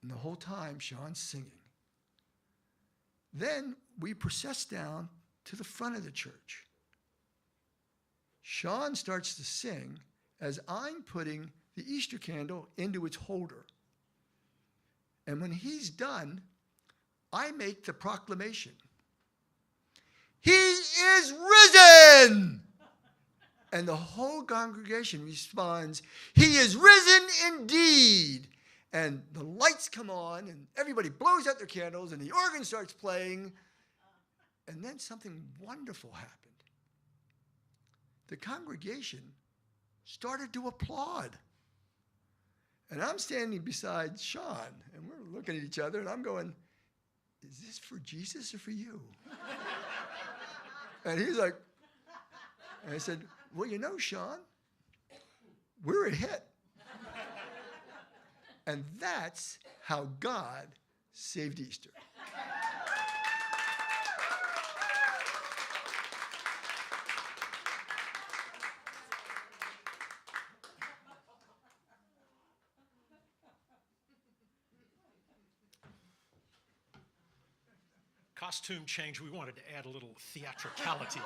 And the whole time, Sean's singing. Then we process down to the front of the church. Sean starts to sing as I'm putting the Easter candle into its holder. And when he's done, I make the proclamation. He is risen! And the whole congregation responds, he is risen indeed! And the lights come on, and everybody blows out their candles, and the organ starts playing. And then something wonderful happened. The congregation started to applaud. And I'm standing beside Sean, and we're looking at each other, and I'm going, is this for Jesus or for you? And he's like, and I said, well, you know, Sean, we're a hit. And that's how God saved Easter. Costume change, we wanted to add a little theatricality.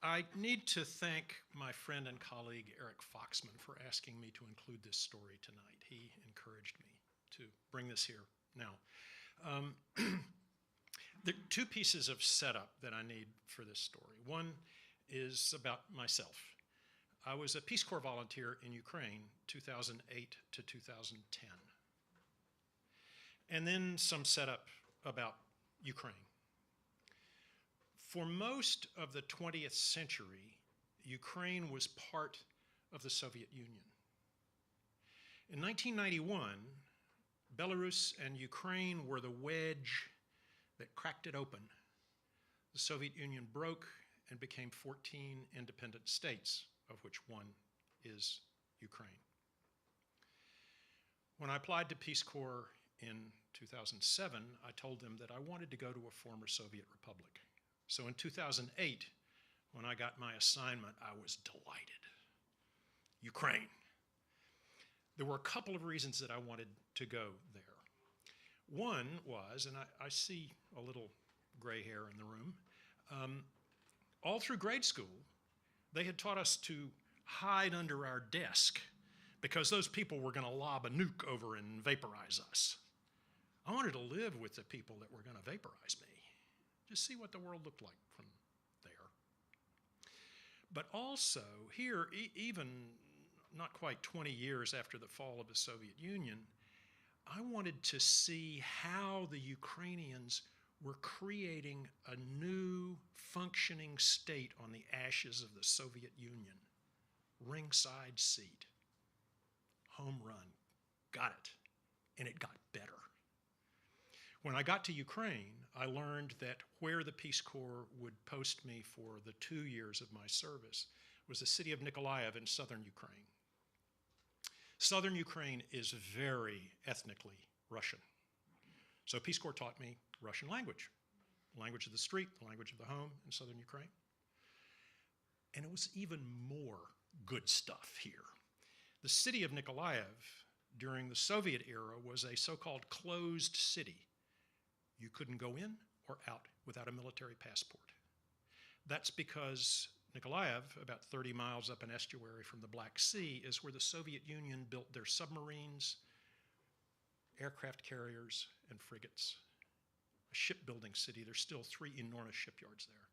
I need to thank my friend and colleague Eric Foxman for asking me to include this story tonight. He encouraged me to bring this here now. There are two pieces of setup that I need for this story. One is about myself. I was a Peace Corps volunteer in Ukraine, 2008 to 2010. And then some setup about Ukraine. For most of the 20th century, Ukraine was part of the Soviet Union. In 1991, Belarus and Ukraine were the wedge that cracked it open. The Soviet Union broke and became 14 independent states, of which one is Ukraine. When I applied to Peace Corps in 2007, I told them that I wanted to go to a former Soviet republic. So in 2008, when I got my assignment, I was delighted. Ukraine. There were a couple of reasons that I wanted to go there. One was, and I see a little gray hair in the room, all through grade school, they had taught us to hide under our desk because those people were going to lob a nuke over and vaporize us. I wanted to live with the people that were going to vaporize me, just see what the world looked like from there. But also here, even not quite 20 years after the fall of the Soviet Union, I wanted to see how the Ukrainians were creating a new functioning state on the ashes of the Soviet Union. Ringside seat, home run, got it, and it got better. When I got to Ukraine, I learned that where the Peace Corps would post me for the 2 years of my service was the city of Nikolaev in southern Ukraine. Southern Ukraine is very ethnically Russian. So Peace Corps taught me Russian language, the language of the street, the language of the home in southern Ukraine. And it was even more good stuff here. The city of Nikolaev during the Soviet era was a so-called closed city. You couldn't go in or out without a military passport. That's because Nikolaev, about 30 miles up an estuary from the Black Sea, is where the Soviet Union built their submarines, aircraft carriers, and frigates. A shipbuilding city. There's still 3 enormous shipyards there.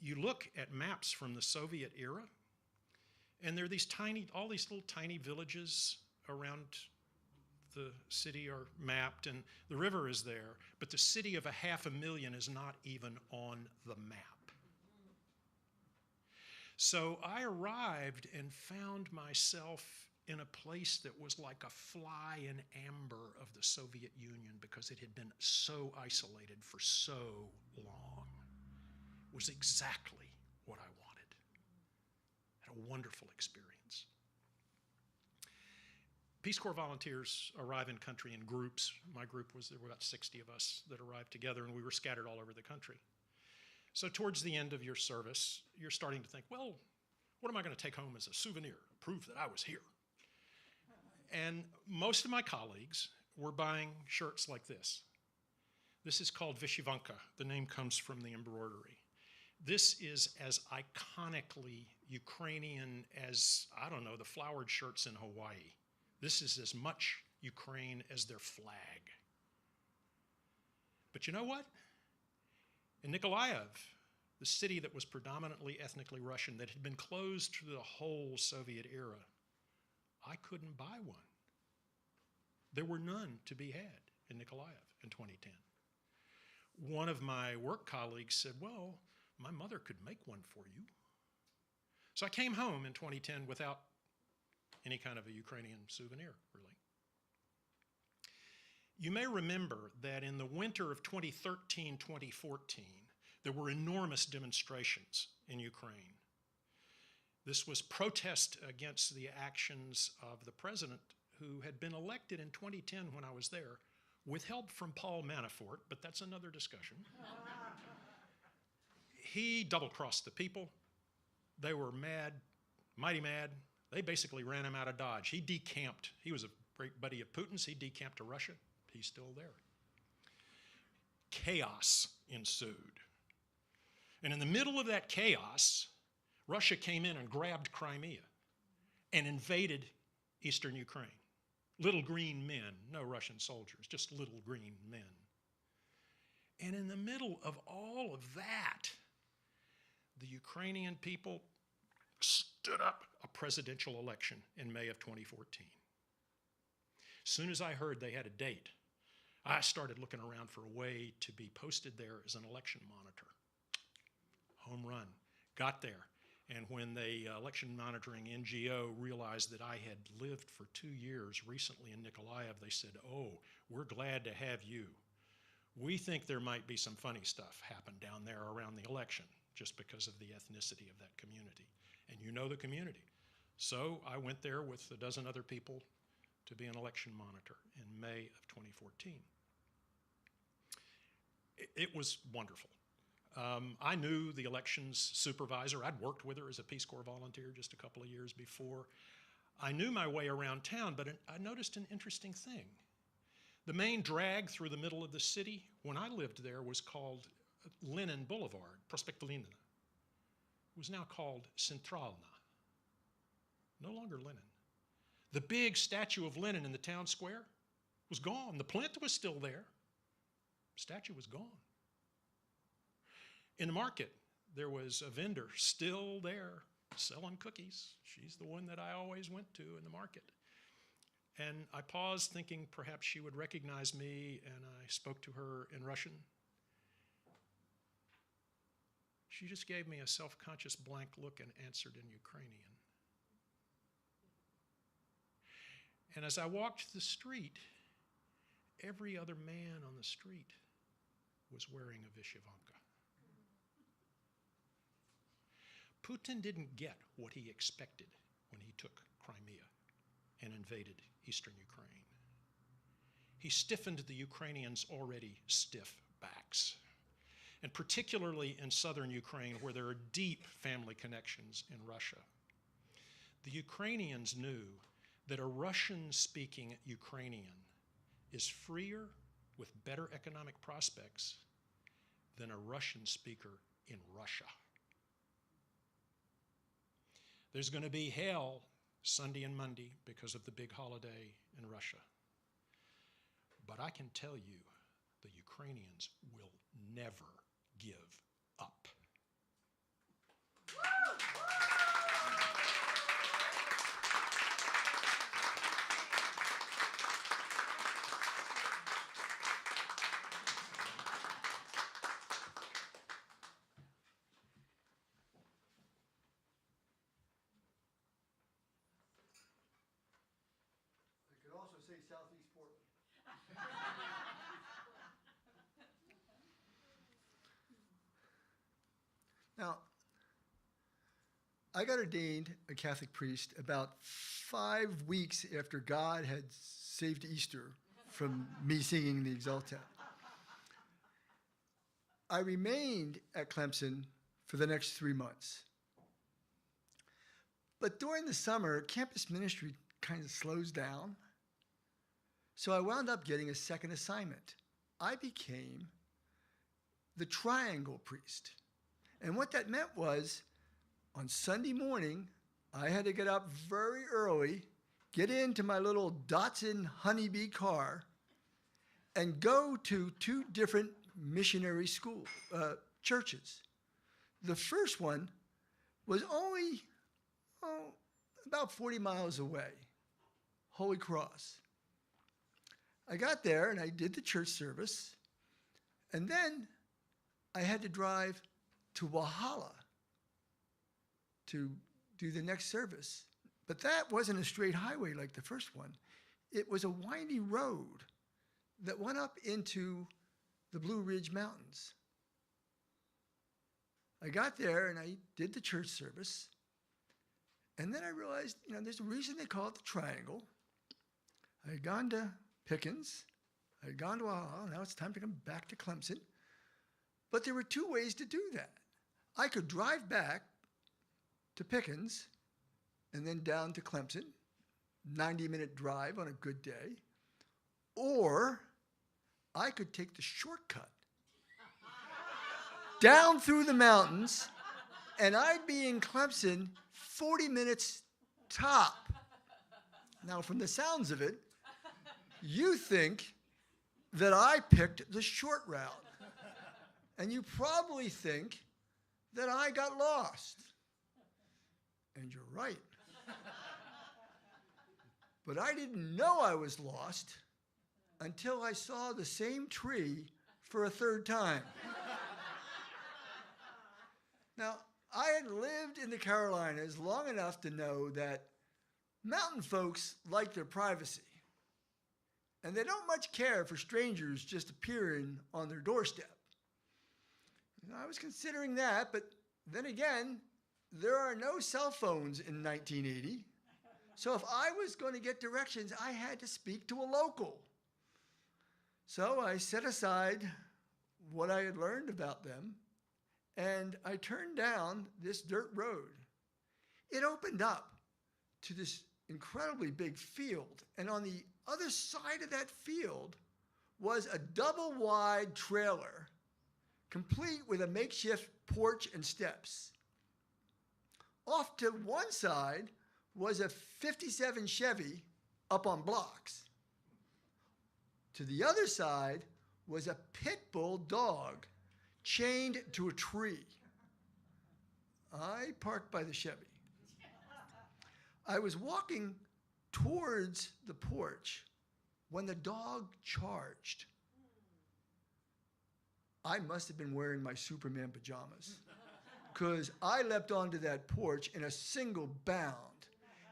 You look at maps from the Soviet era, and there are all these little tiny villages around the city are mapped, and the river is there, but the city of 500,000 is not even on the map. So I arrived and found myself in a place that was like a fly in amber of the Soviet Union because it had been so isolated for so long. It was exactly what I wanted. Had a wonderful experience. Peace Corps volunteers arrive in country in groups. My group there were about 60 of us that arrived together, and we were scattered all over the country. So towards the end of your service, you're starting to think, well, what am I going to take home as a souvenir, proof that I was here? And most of my colleagues were buying shirts like this. This is called Vyshyvanka. The name comes from the embroidery. This is as iconically Ukrainian as, I don't know, the flowered shirts in Hawaii. This is as much Ukraine as their flag. But you know what? In Nikolaev, the city that was predominantly ethnically Russian, that had been closed through the whole Soviet era, I couldn't buy one. There were none to be had in Nikolaev in 2010. One of my work colleagues said, well, my mother could make one for you. So I came home in 2010 without any kind of a Ukrainian souvenir, really. You may remember that in the winter of 2013-2014, there were enormous demonstrations in Ukraine. This was protest against the actions of the president who had been elected in 2010 when I was there, with help from Paul Manafort, but that's another discussion. He double-crossed the people. They were mad, mighty mad. They basically ran him out of Dodge. He decamped. He was a great buddy of Putin's. He decamped to Russia. He's still there. Chaos ensued. And in the middle of that chaos, Russia came in and grabbed Crimea and invaded eastern Ukraine. Little green men, no Russian soldiers, just little green men. And in the middle of all of that, the Ukrainian people stood up a presidential election in May of 2014. As soon as I heard they had a date, I started looking around for a way to be posted there as an election monitor. Home run. Got there. And when the election monitoring NGO realized that I had lived for 2 years recently in Nikolaev, they said, "Oh, we're glad to have you. We think there might be some funny stuff happen down there around the election just because of the ethnicity of that community. And you know the community." So I went there with a dozen other people to be an election monitor in May of 2014. It was wonderful. I knew the elections supervisor. I'd worked with her as a Peace Corps volunteer just a couple of years before. I knew my way around town, but I noticed an interesting thing. The main drag through the middle of the city when I lived there was called Lenin Boulevard, Prospekt Lenina. It was now called Centralna. No longer Lenin. The big statue of Lenin in the town square was gone. The plinth was still there. The statue was gone. In the market, there was a vendor still there selling cookies. She's the one that I always went to in the market. And I paused thinking perhaps she would recognize me, and I spoke to her in Russian. She just gave me a self-conscious blank look and answered in Ukrainian. And as I walked the street, every other man on the street was wearing a vyshyvanka. Putin didn't get what he expected when he took Crimea and invaded eastern Ukraine. He stiffened the Ukrainians' already stiff backs, and particularly in southern Ukraine, where there are deep family connections in Russia. The Ukrainians knew that a Russian-speaking Ukrainian is freer with better economic prospects than a Russian speaker in Russia. There's going to be hell Sunday and Monday because of the big holiday in Russia. But I can tell you, the Ukrainians will never give up. Say Southeast Portland. Now, I got ordained a Catholic priest about 5 weeks after God had saved Easter from me singing the Exultet. I remained at Clemson for the next 3 months. But during the summer, campus ministry kind of slows down. So I wound up getting a second assignment. I became the triangle priest. And what that meant was, on Sunday morning, I had to get up very early, get into my little Datsun honeybee car, and go to 2 different missionary churches. The first one was only about 40 miles away, Holy Cross. I got there and I did the church service, and then I had to drive to Walhalla to do the next service. But that wasn't a straight highway like the first one. It was a windy road that went up into the Blue Ridge Mountains. I got there and I did the church service, and then I realized, there's a reason they call it the triangle. I had gone to Pickens, I had gone to Walhalla, now it's time to come back to Clemson. But there were 2 ways to do that. I could drive back to Pickens and then down to Clemson, 90-minute drive on a good day, or I could take the shortcut down through the mountains, and I'd be in Clemson 40 minutes top. Now, from the sounds of it, You think that I picked the short route. And you probably think that I got lost. And you're right. But I didn't know I was lost until I saw the same tree for a third time. Now, I had lived in the Carolinas long enough to know that mountain folks like their privacy. And they don't much care for strangers just appearing on their doorstep. And I was considering that, but then again, there are no cell phones in 1980. So if I was going to get directions, I had to speak to a local. So I set aside what I had learned about them, and I turned down this dirt road. It opened up to this incredibly big field, and on the other side of that field was a double-wide trailer, complete with a makeshift porch and steps. Off to one side was a 57 Chevy up on blocks. To the other side was a pit bull dog chained to a tree. I parked by the Chevy. I was walking towards the porch when the dog charged. I must have been wearing my Superman pajamas because I leapt onto that porch in a single bound.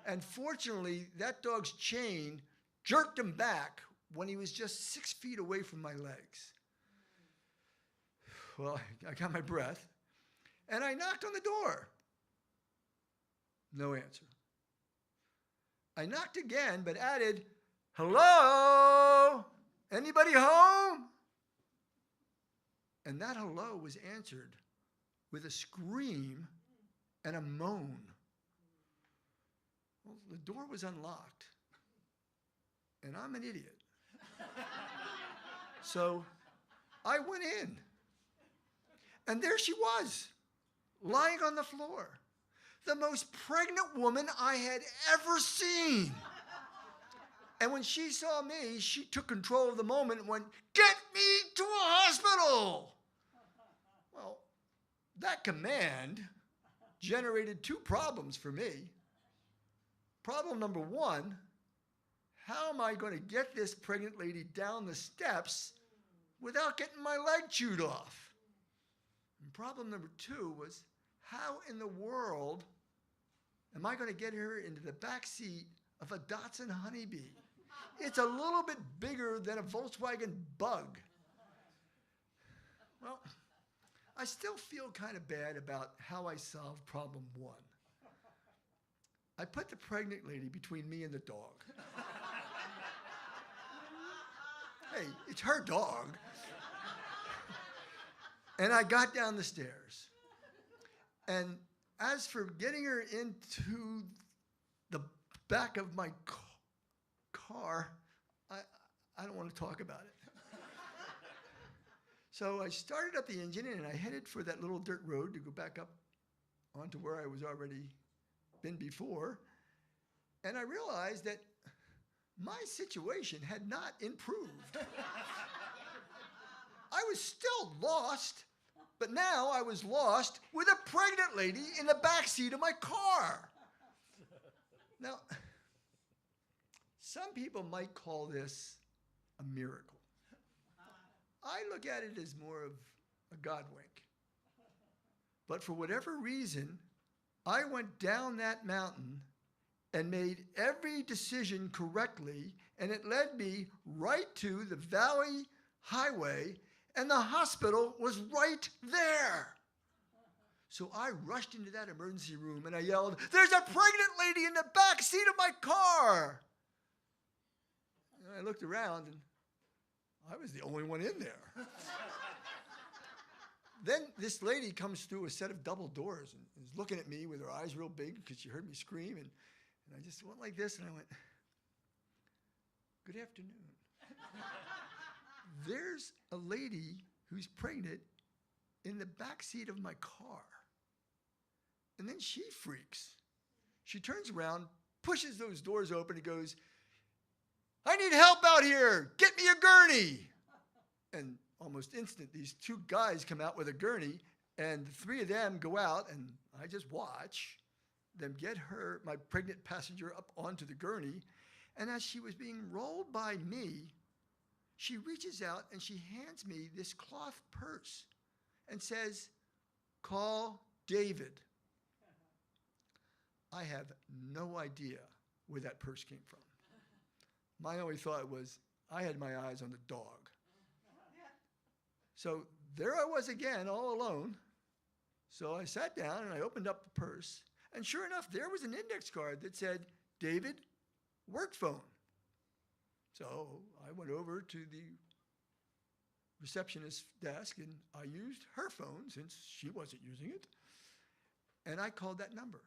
And fortunately, that dog's chain jerked him back when he was just 6 feet away from my legs. Well, I got my breath, and I knocked on the door. No answer. I knocked again, but added, "Hello? Anybody home?" And that hello was answered with a scream and a moan. Well, the door was unlocked, and I'm an idiot. So I went in, and there she was, lying on the floor, the most pregnant woman I had ever seen. And when she saw me, she took control of the moment and went, "Get me to a hospital!" Well, that command generated two problems for me. Problem number one, how am I going to get this pregnant lady down the steps without getting my leg chewed off? And problem number two was, how in the world am I going to get her into the back seat of a Datsun Honeybee? It's a little bit bigger than a Volkswagen Bug. Well, I still feel kind of bad about how I solved problem one. I put the pregnant lady between me and the dog. Hey, it's her dog. And I got down the stairs. And as for getting her into the back of my car, I don't want to talk about it. So I started up the engine and I headed for that little dirt road to go back up onto where I was already been before. And I realized that my situation had not improved. I was still lost, but now I was lost with a pregnant lady in the back seat of my car. Now, some people might call this a miracle. I look at it as more of a God wink. But for whatever reason, I went down that mountain and made every decision correctly, and it led me right to the Valley Highway, and the hospital was right there. So I rushed into that emergency room and I yelled, "There's a pregnant lady in the back seat of my car!" And I looked around and I was the only one in there. Then this lady comes through a set of double doors and is looking at me with her eyes real big because she heard me scream. And I just went like this and I went, "Good afternoon." There's a lady who's pregnant in the back seat of my car. And then she freaks. She turns around, pushes those doors open and goes, I need help out here. Get me a gurney. And almost instant, these two guys come out with a gurney, and the three of them go out, and I just watch them get her, my pregnant passenger, up onto the gurney. And as she was being rolled by me, she reaches out and she hands me this cloth purse and says, "Call David." I have no idea where that purse came from. My only thought was I had my eyes on the dog. So there I was again, all alone. So I sat down and I opened up the purse. And sure enough, there was an index card that said, "David, work phone." So I went over to the receptionist's desk and I used her phone since she wasn't using it. And I called that number.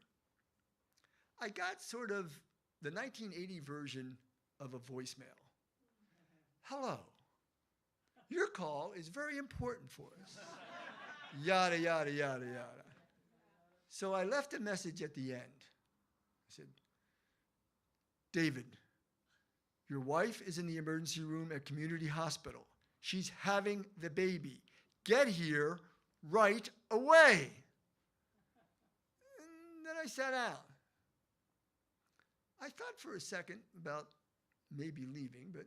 I got sort of the 1980 version of a voicemail. "Hello, your call is very important for us." Yada, yada, yada, yada. So I left a message at the end. I said, "David, your wife is in the emergency room at Community Hospital. She's having the baby. Get here right away." And then I sat down. I thought for a second about maybe leaving, but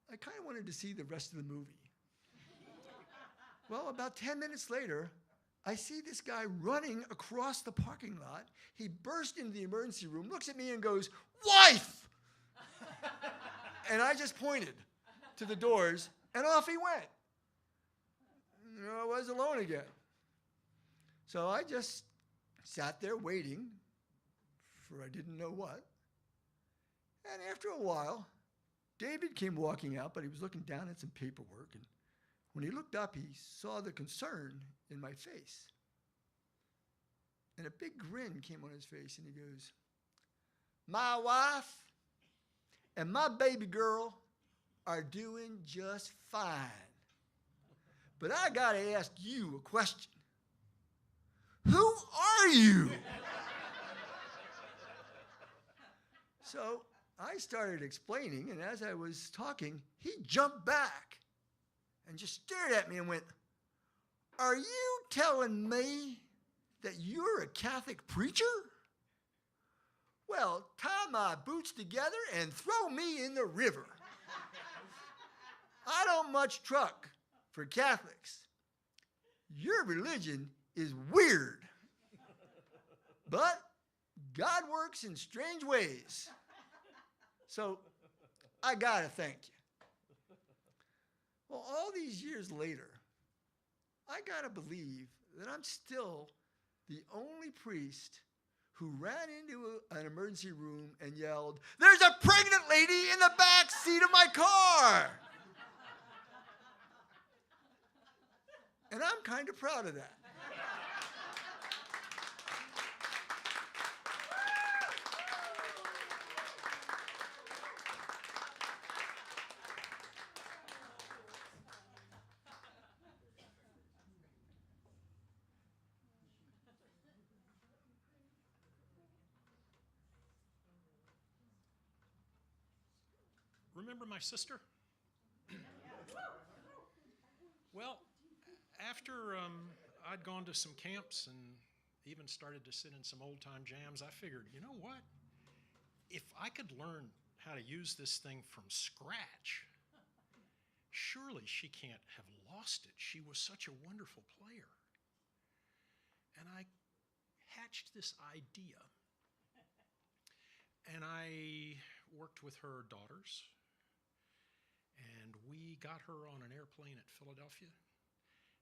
I kind of wanted to see the rest of the movie. Well, about 10 minutes later, I see this guy running across the parking lot. He burst into the emergency room, looks at me and goes, "Wife!" And I just pointed to the doors, and off he went. I was alone again. So I just sat there waiting for I didn't know what. And after a while, David came walking out, but he was looking down at some paperwork. And when he looked up, he saw the concern in my face. And a big grin came on his face, and he goes, "My wife and my baby girl are doing just fine. But I got to ask you a question. Who are you?" So I started explaining, and as I was talking, he jumped back and just stared at me and went, "Are you telling me that you're a Catholic preacher? Well, tie my boots together and throw me in the river. I don't much truck for Catholics. Your religion is weird, but God works in strange ways. So I gotta thank you." Well, all these years later, I gotta believe that I'm still the only priest who ran into an emergency room and yelled, "There's a pregnant lady in the back seat of my car!" And I'm kind of proud of that. Remember my sister? Well, after I'd gone to some camps and even started to sit in some old-time jams, I figured, you know what? If I could learn how to use this thing from scratch, surely she can't have lost it. She was such a wonderful player. And I hatched this idea. And I worked with her daughters. And we got her on an airplane at Philadelphia,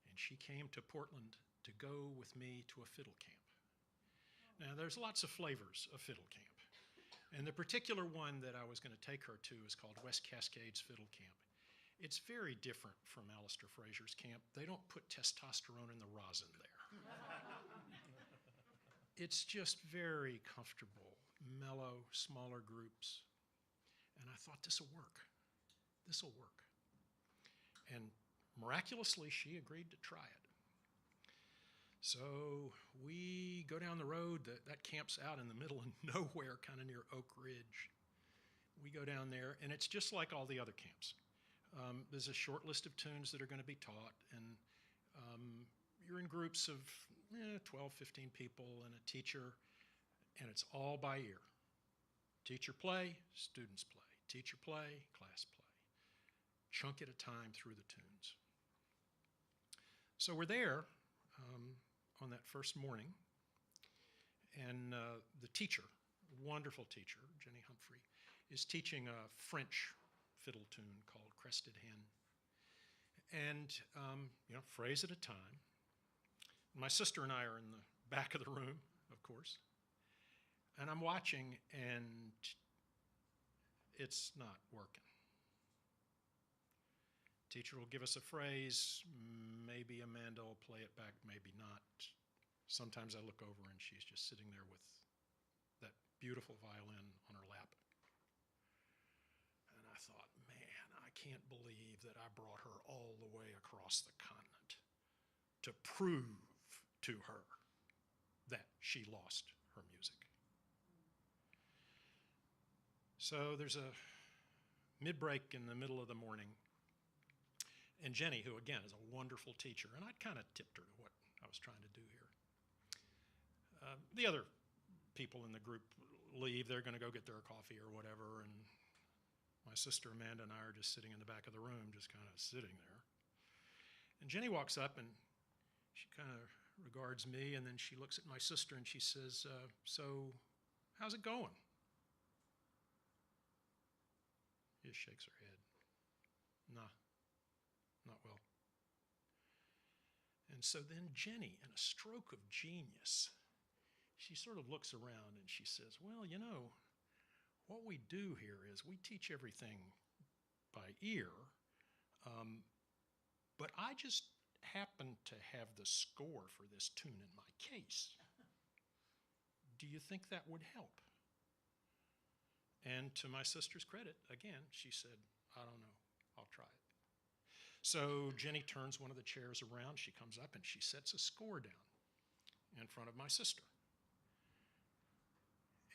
and she came to Portland to go with me to a fiddle camp. Now, there's lots of flavors of fiddle camp, and the particular one that I was going to take her to is called West Cascades Fiddle Camp. It's very different from Alistair Fraser's camp. They don't put testosterone in the rosin there. It's just very comfortable, mellow, smaller groups, and I thought this will work. This will work. And miraculously, she agreed to try it. So we go down the road. That camp's out in the middle of nowhere, kind of near Oak Ridge. we go down there, and it's just like all the other camps. There's a short list of tunes that are going to be taught, and you're in groups of 12, 15 people and a teacher, and it's all by ear. Teacher play, students play. Teacher play, class play. Chunk at a time through the tunes. So we're there on that first morning, and the teacher, wonderful teacher, Jenny Humphrey, is teaching a French fiddle tune called Crested Hen. And, phrase at a time. My sister and I are in the back of the room, of course. And I'm watching, and it's not working. Teacher will give us a phrase, maybe Amanda will play it back, maybe not. Sometimes I look over and she's just sitting there with that beautiful violin on her lap. And I thought, man, I can't believe that I brought her all the way across the continent to prove to her that she lost her music. So there's a mid-break in the middle of the morning, and Jenny, who again is a wonderful teacher, and I'd kind of tipped her to what I was trying to do here. The other people in the group leave, they're going to go get their coffee or whatever, and my sister Amanda and I are just sitting in the back of the room, just kind of sitting there. And Jenny walks up and she kind of regards me, and then she looks at my sister and she says, so how's it going? She just shakes her head. Nah, not well. And so then Jenny, in a stroke of genius, she sort of looks around and she says, well, what we do here is we teach everything by ear, but I just happen to have the score for this tune in my case. Do you think that would help? And to my sister's credit, again, she said, I don't know, I'll try it. So Jenny turns one of the chairs around, she comes up and she sets a score down in front of my sister.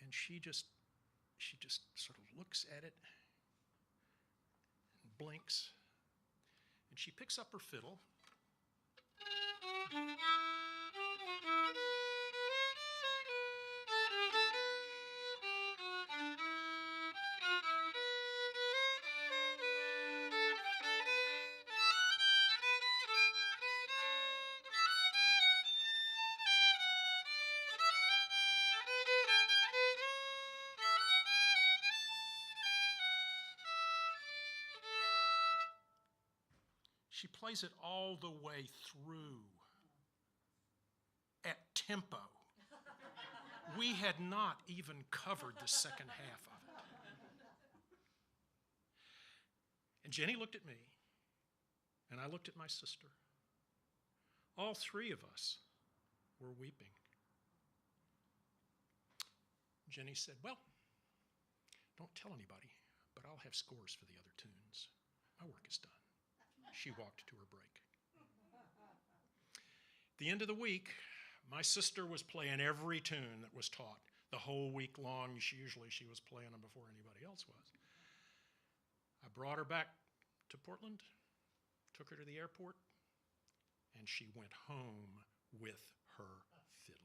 And she just sort of looks at it and blinks, and she picks up her fiddle. She plays it all the way through at tempo. We had not even covered the second half of it. And Jenny looked at me, and I looked at my sister. All three of us were weeping. Jenny said, well, don't tell anybody, but I'll have scores for the other tunes. My work is done. She walked to her break. At the end of the week, my sister was playing every tune that was taught. The whole week long, she was playing them before anybody else was. I brought her back to Portland, took her to the airport, and she went home with her fiddle.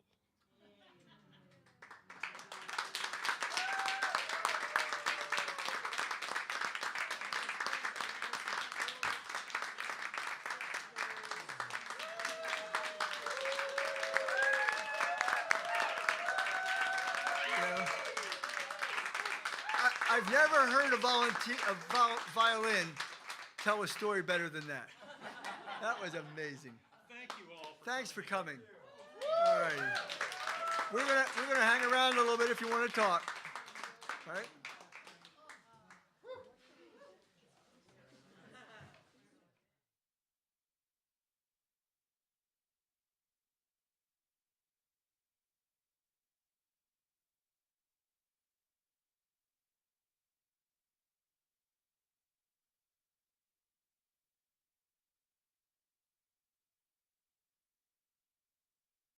I've never heard a violin tell a story better than that. That was amazing. Thank you all. Thanks for coming. All right. We're gonna hang around a little bit if you want to talk. All right.